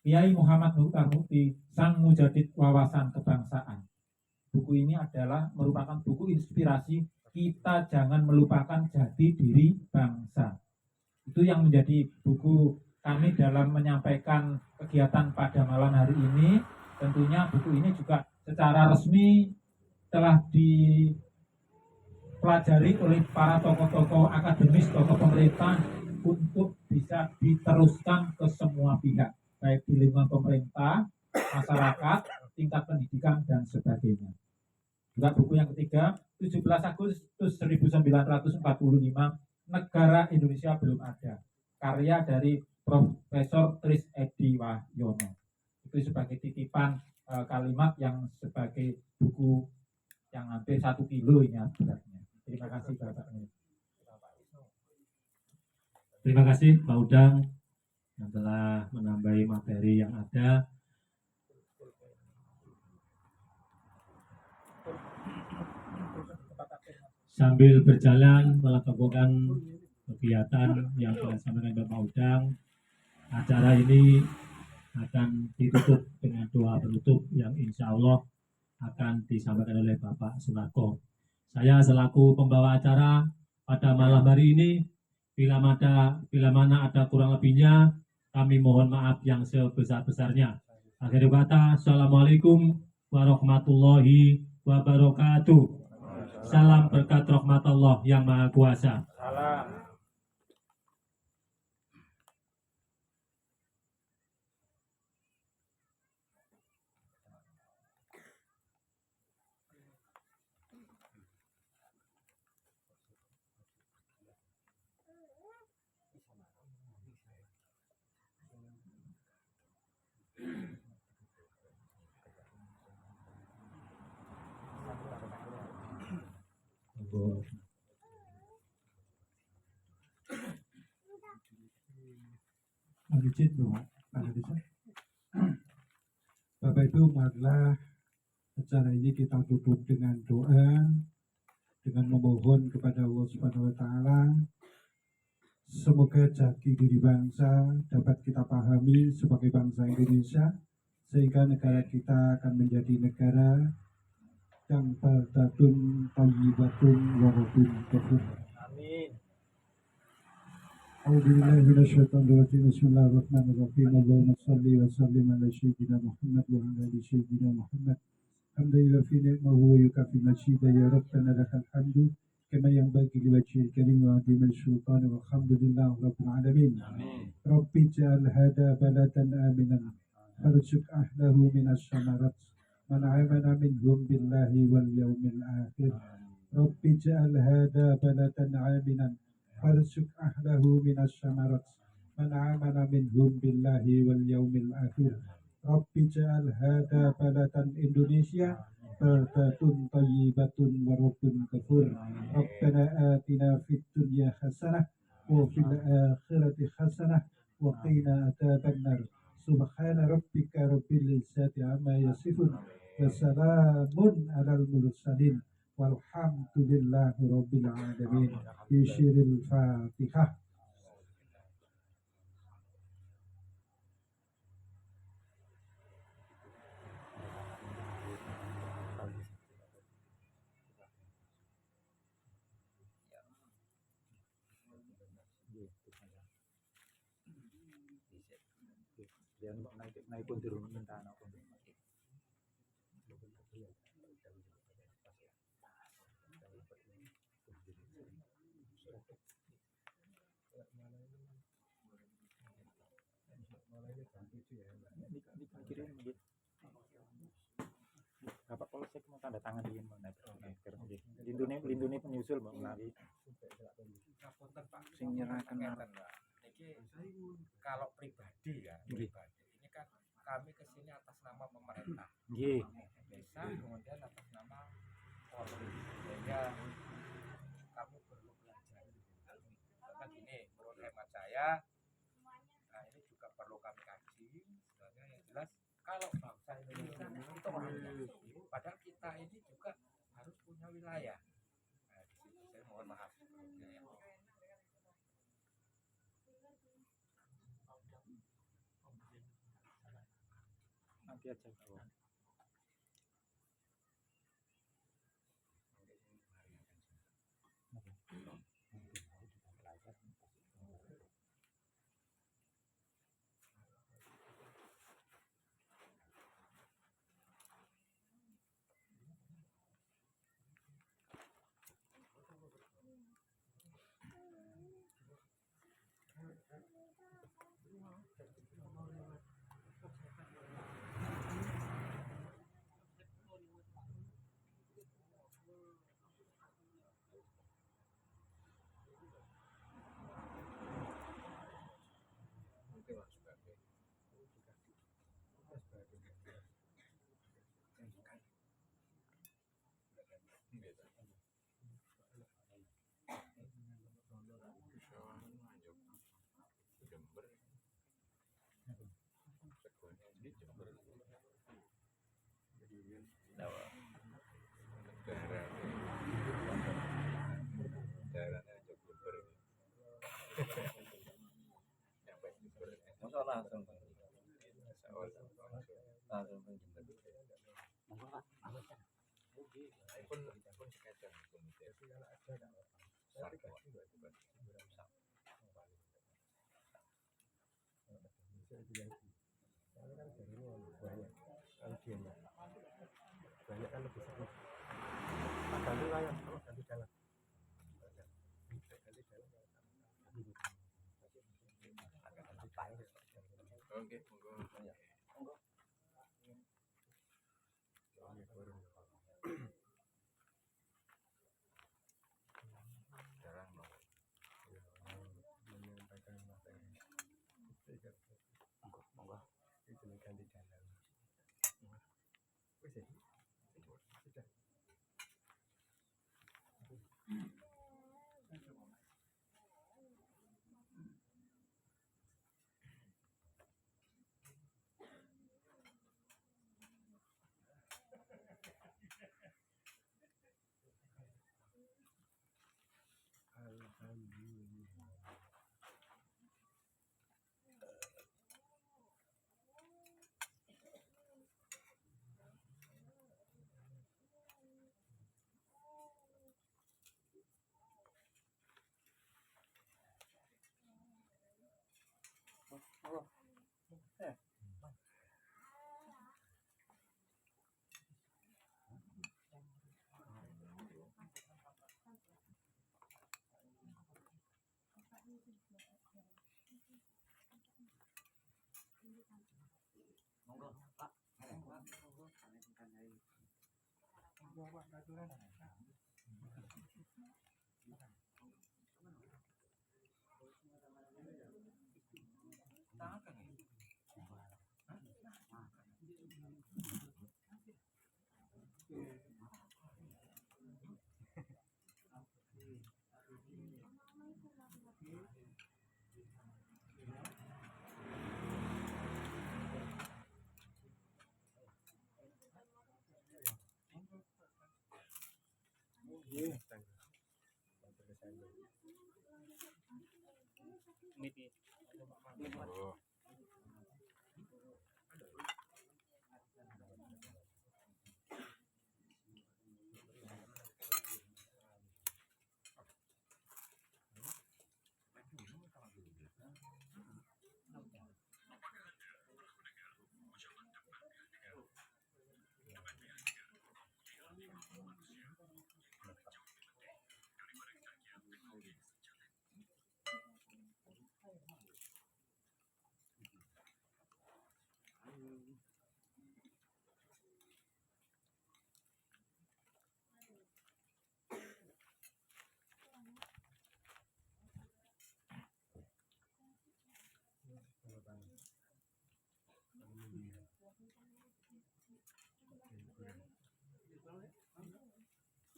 Speaker 8: Kiai Muhammad Mukhtar Mukti, Sang Mujadid Wawasan Kebangsaan. Buku ini adalah merupakan buku inspirasi kita jangan melupakan jati diri bangsa. Itu yang menjadi buku kami dalam menyampaikan kegiatan pada malam hari ini. Tentunya buku ini juga secara resmi telah dipelajari oleh para tokoh-tokoh akademis, tokoh pemerintah untuk bisa diteruskan ke semua pihak, baik di lingkungan pemerintah, masyarakat, tingkat pendidikan, dan sebagainya. Juga buku yang ketiga, 17 Agustus 1945, Negara Indonesia Belum Ada, karya dari Profesor Tris Edi Wahyono. Itu sebagai titipan kalimat yang sebagai buku yang hampir 1 kilo ini beratnya. Terima kasih Bapak.
Speaker 2: Terima kasih Pak Udang yang telah menambahi materi yang ada. Sambil berjalan melakukan kegiatan yang telah disampaikan Bapak Udang, acara ini akan ditutup dengan doa penutup yang insya Allah akan disampaikan oleh Bapak Sunarko. Saya selaku pembawa acara pada malam hari ini, bila mana ada kurang lebihnya, kami mohon maaf yang sebesar-besarnya. Akhir kata, Assalamualaikum warahmatullahi wabarakatuh. Salam berkat rahmat Allah yang Maha Kuasa.
Speaker 6: Salam.
Speaker 4: Izin doa, Pak Desa. Bapak Ibu, marilah acara ini kita tutup dengan doa, dengan memohon kepada Allah Subhanahu wa Ta'ala. Semoga jati diri bangsa dapat kita pahami sebagai bangsa Indonesia, sehingga negara kita akan menjadi negara yang baldatun thayyibatun wa rabbun ghafur.
Speaker 6: Amin.
Speaker 4: A'udzubillahi minasyaitonir rajim. Bismillahirrahmanirrahim. Allahumma shalli wa sallim ala sayyidina Muhammad wa ala ali sayyidina Muhammad. Hamdan fi ni'mahu wa yukafi masjida ya rabbana lakal hamdu kama yanbaghi liwajhil karim wa adimil sultan walhamdulillahi rabbil alamin.
Speaker 6: Amin.
Speaker 4: Rabbi ja'al hada baladan aminan farzuq ahlahu minas samarat man amana minhum billahi wal yawmil akhir. Rabbi ja'al hada baladan aminan farzuq ahlahu minas samarat man amana minhum billahi wal yawmil akhir. Rabbi ja'al hada baladan Indonesia baldatun thayyibatun wa rabbun ghafur. Rabbana atina fid dunya hasanah wa fil akhirati hasanah wa qina adzabannar. Subhana rabbika rabbil izzati amma yasifun wa salamun alal mursalin walhamdulillahi rabbil alamin. Bisyiril Fatihah.
Speaker 6: Dia naik pun turun minta anak pun. Bapak Polsek mau tanda tangan di mana? Lindune penyusul mau menawi.
Speaker 3: Sing nyerahkan kalau pribadi ya, pribadi ini kan kami kesini atas nama pemerintah.
Speaker 6: Nggih.
Speaker 3: Desa kemudian atas nama Polri. Sehingga kami perlu belajar. Karena gini, menurut hemat saya, nah ini juga perlu kami kaji. Sebenarnya yang jelas kalau bangsa Indonesia itu orangnya, padahal kita ini juga harus punya wilayah. Nah, di situ saya mohon maaf.
Speaker 6: Nanti aja bro.
Speaker 3: Masa langsung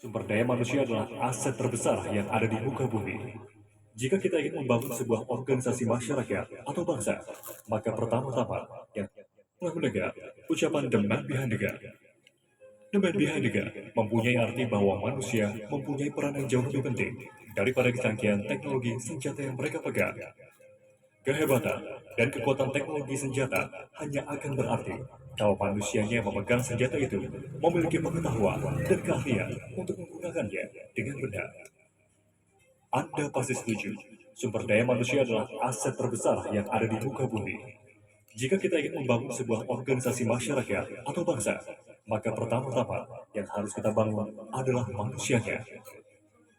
Speaker 9: Sumber daya manusia adalah aset terbesar yang ada di muka bumi. Jika kita ingin membangun sebuah organisasi masyarakat atau bangsa, maka pertama-tama yang telah mendengar ucapan The Man Behind the Gun. The Man Behind the Gun mempunyai arti bahwa manusia mempunyai peran yang jauh lebih penting daripada kecanggihan teknologi senjata yang mereka pegang. Kehebatan dan kekuatan teknologi senjata hanya akan berarti kalau manusianya yang memegang senjata itu memiliki pengetahuan dan keahlian untuk menggunakannya dengan benar. Anda pasti setuju, sumber daya manusia adalah aset terbesar yang ada di muka bumi. Jika kita ingin membangun sebuah organisasi masyarakat atau bangsa, maka pertama-tama yang harus kita bangun adalah manusianya.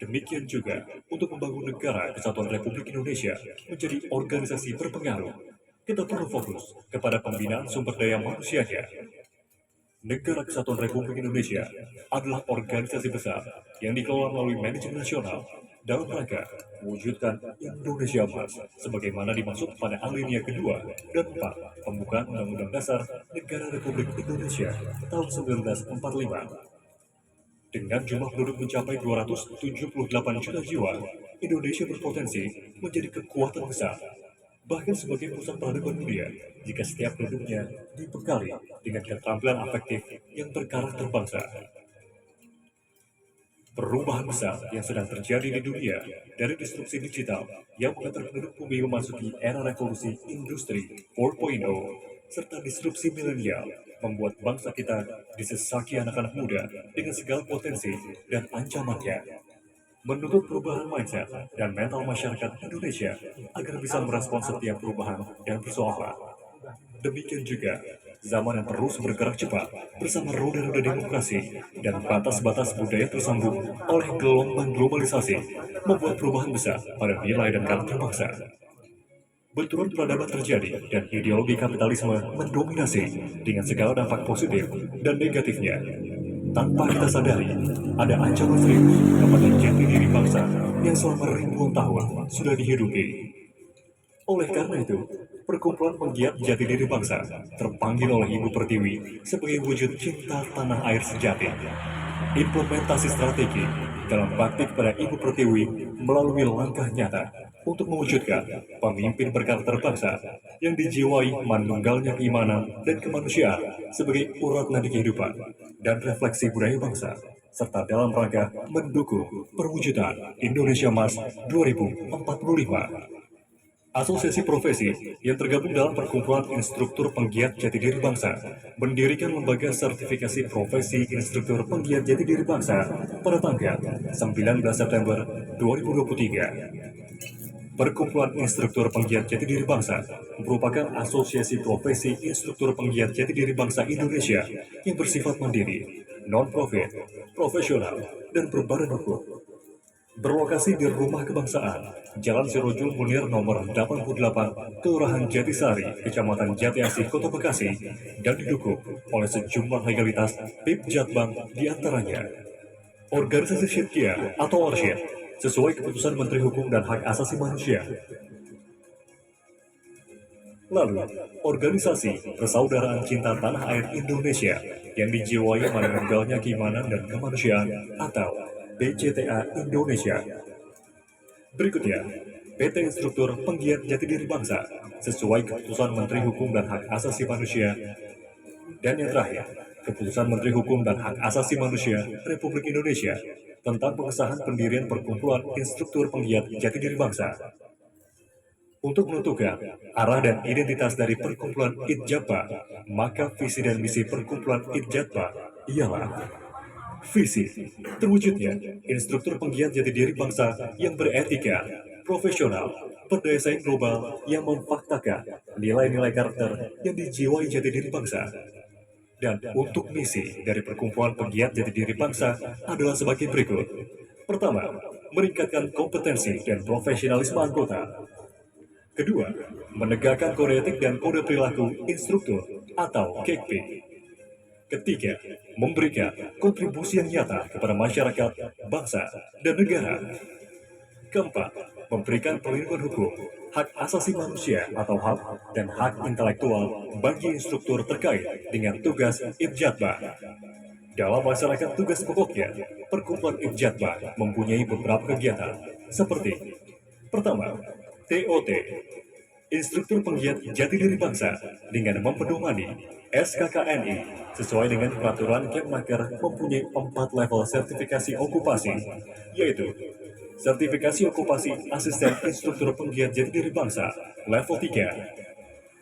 Speaker 9: Demikian juga untuk membangun negara Kesatuan Republik Indonesia menjadi organisasi berpengaruh, kita perlu fokus kepada pembinaan sumber daya manusianya. Negara Kesatuan Republik Indonesia adalah organisasi besar yang dikelola melalui manajemen nasional dalam rangka mewujudkan Indonesia Emas sebagaimana dimaksud pada alinea kedua dan 4 pembukaan Undang-Undang Dasar Negara Republik Indonesia tahun 1945. Dengan jumlah penduduk mencapai 278 juta jiwa, Indonesia berpotensi menjadi kekuatan besar, bahkan sebagai pusat peradaban dunia jika setiap penduduknya dibekali dengan keterampilan afektif yang berkarakter bangsa. Perubahan besar yang sedang terjadi di dunia dari disrupsi digital yang mengantar penduduk bumi memasuki era revolusi industri 4.0 serta disrupsi milenial membuat bangsa kita disesaki anak-anak muda dengan segala potensi dan ancamannya. menuntut perubahan mindset dan mental masyarakat Indonesia agar bisa merespon setiap perubahan dan persoalan. Demikian juga, zaman yang terus bergerak cepat bersama roda-roda demokrasi dan batas-batas budaya tersambung oleh gelombang globalisasi membuat perubahan besar pada nilai dan karakter bangsa. Benturan peradaban terjadi dan ideologi kapitalisme mendominasi dengan segala dampak positif dan negatifnya. Tanpa kita sadari, ada ancaman serius kepada jati diri bangsa yang selama ribuan tahun sudah dihidupi. Oleh karena itu, perkumpulan penggiat jati diri bangsa terpanggil oleh Ibu Pertiwi sebagai wujud cinta tanah air sejati. Implementasi strategi dalam bakti kepada Ibu Pertiwi melalui langkah nyata untuk mewujudkan pemimpin berkarakter bangsa yang dijiwai manunggalnya keimanan dan kemanusiaan sebagai urat nadi kehidupan dan refleksi budaya bangsa, serta dalam rangka mendukung perwujudan Indonesia Emas 2045. Asosiasi profesi yang tergabung dalam perkumpulan instruktur penggiat jati diri bangsa mendirikan lembaga sertifikasi profesi instruktur penggiat jati diri bangsa pada tanggal 19 September 2023. Perkumpulan instruktur penggiat jati diri bangsa merupakan asosiasi profesi instruktur penggiat jati diri bangsa Indonesia yang bersifat mandiri, non-profit, profesional, dan berbadan hukum. Berlokasi di Rumah Kebangsaan, Jalan Sirojul Munir nomor 88, Kelurahan Jatisari, Kecamatan Jati Asih, Kota Bekasi, dan didukung oleh sejumlah legalitas PIP Jatbang di antaranya. Organisasi Syidkia atau Orsyid, sesuai keputusan Menteri Hukum dan Hak Asasi Manusia. Lalu, organisasi Persaudaraan Cinta Tanah Air Indonesia yang dijiwai manunggalnya keimanan dan kemanusiaan atau PCTA Indonesia. Berikutnya, PT Instruktur Penggiat Jati Diri Bangsa sesuai keputusan Menteri Hukum dan Hak Asasi Manusia. Dan yang terakhir, keputusan Menteri Hukum dan Hak Asasi Manusia Republik Indonesia tentang pengesahan pendirian Perkumpulan Instruktur Penggiat Jati Diri Bangsa. Untuk menentukan arah dan identitas dari Perkumpulan IDJATBA, maka visi dan misi Perkumpulan IDJATBA ialah visi, terwujudnya instruktur penggiat jati diri bangsa yang beretika, profesional, berdaya saing global yang memfaktakan nilai-nilai karakter yang dijiwai jati diri bangsa. Dan untuk misi dari perkumpulan penggiat jati diri bangsa adalah sebagai berikut. Pertama, meningkatkan kompetensi dan profesionalisme anggota. Kedua, menegakkan kode etik dan kode perilaku instruktur atau KEKP. Ketiga, memberikan kontribusi yang nyata kepada masyarakat, bangsa, dan negara. Keempat, memberikan perlindungan hukum, hak asasi manusia atau HAM, dan hak intelektual bagi instruktur terkait dengan tugas IDJATBA. Dalam melaksanakan tugas pokoknya, Perkumpulan IDJATBA mempunyai beberapa kegiatan, seperti pertama, TOT, Instruktur Penggiat Jati Diri Bangsa dengan mempedomani SKKNI sesuai dengan peraturan Kemnaker mempunyai 4 level sertifikasi okupasi, yaitu sertifikasi okupasi asisten instruktur penggiat jati diri bangsa level 3,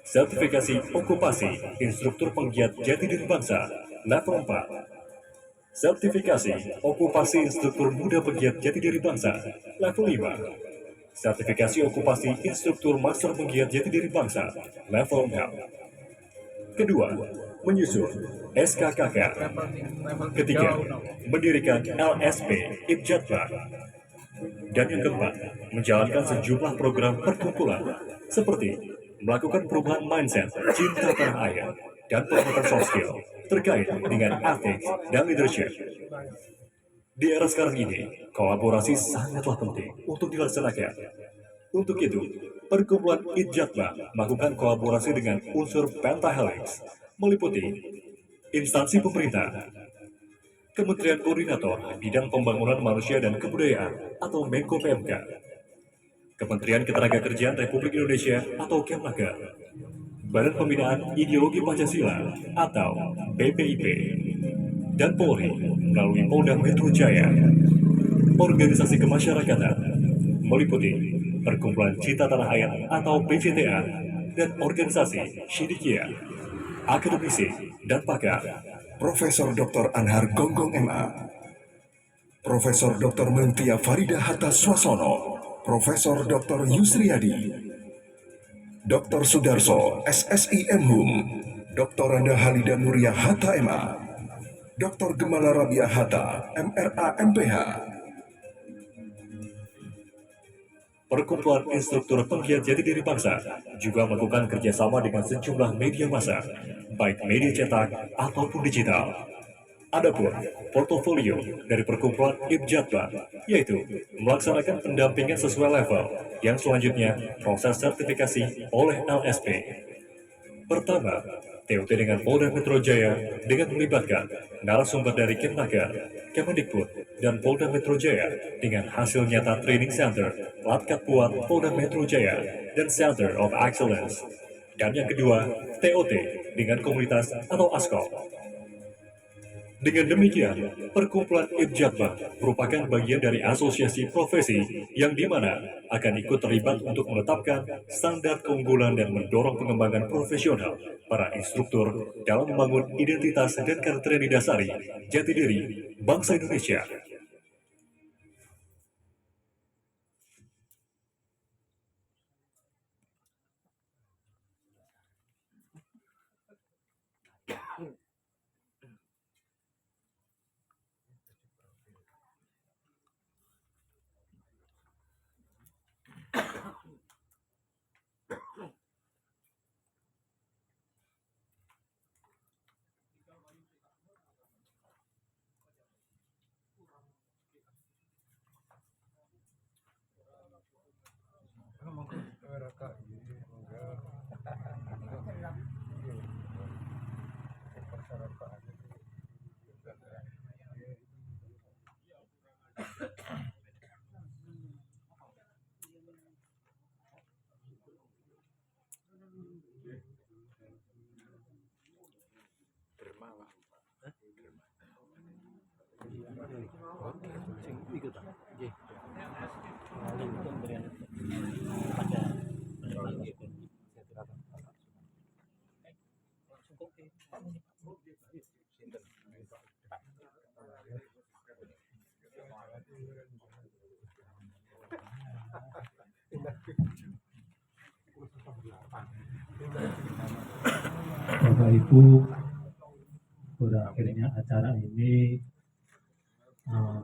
Speaker 9: sertifikasi okupasi instruktur penggiat jati diri bangsa level 4, sertifikasi okupasi instruktur muda penggiat jati diri bangsa level 5, sertifikasi okupasi instruktur master penggiat jati diri bangsa level 6. Kedua, menyusun SKKK. Ketiga, mendirikan LSP IDJATBA. Dan yang keempat, menjalankan sejumlah program perkumpulan seperti melakukan perubahan mindset, cinta tanah air, dan penguatan soft skill terkait dengan ethics dan leadership. Di era sekarang ini, kolaborasi sangatlah penting untuk dilaksanakan. Untuk itu, Perkumpulan IDJATBA melakukan kolaborasi dengan unsur Pentahelix, meliputi instansi pemerintah, Kementerian Koordinator Bidang Pembangunan Manusia dan Kebudayaan atau Menko PMK, Kementerian Ketenagakerjaan Republik Indonesia atau Kemnaker, Badan Pembinaan Ideologi Pancasila atau BPIP, dan Polri melalui Polda Metro Jaya. Organisasi kemasyarakatan meliputi Perkumpulan Cinta Tanah Air atau PCTA dan organisasi Syidkia, akademisi dan pakar Profesor Dr. Anhar Gonggong MA.
Speaker 10: Profesor Dr. Mentia Farida Hatta Swasono, Profesor Dr. Yusriyadi, Dr. Sudarso, SSI Mhum, Dr. Randa Halida Nuria Hatta MA, Dr. Gemala Rabia Hatta, MRA MPH.
Speaker 9: Perkumpulan Instruktur Penggiat Jati Diri Bangsa juga melakukan kerjasama dengan sejumlah media massa, baik media cetak ataupun digital. Adapun portofolio dari perkumpulan Ibjatba, yaitu melaksanakan pendampingan sesuai level, yang selanjutnya proses sertifikasi oleh LSP. Pertama, TOT dengan Polda Metro Jaya dengan melibatkan narasumber dari Kemnaker, Kemendikbud, dan Polda Metro Jaya dengan hasil nyata Training Center, Latkat Puat Polda Metro Jaya, dan Center of Excellence. Dan yang kedua, TOT dengan komunitas atau ASKO. Dengan demikian, perkumpulan Ibjatba merupakan bagian dari asosiasi profesi yang dimana akan ikut terlibat untuk menetapkan standar keunggulan dan mendorong pengembangan profesional para instruktur dalam membangun identitas dan karakter yang didasari jati diri bangsa Indonesia.
Speaker 2: Bapak Ibu, berakhirnya acara ini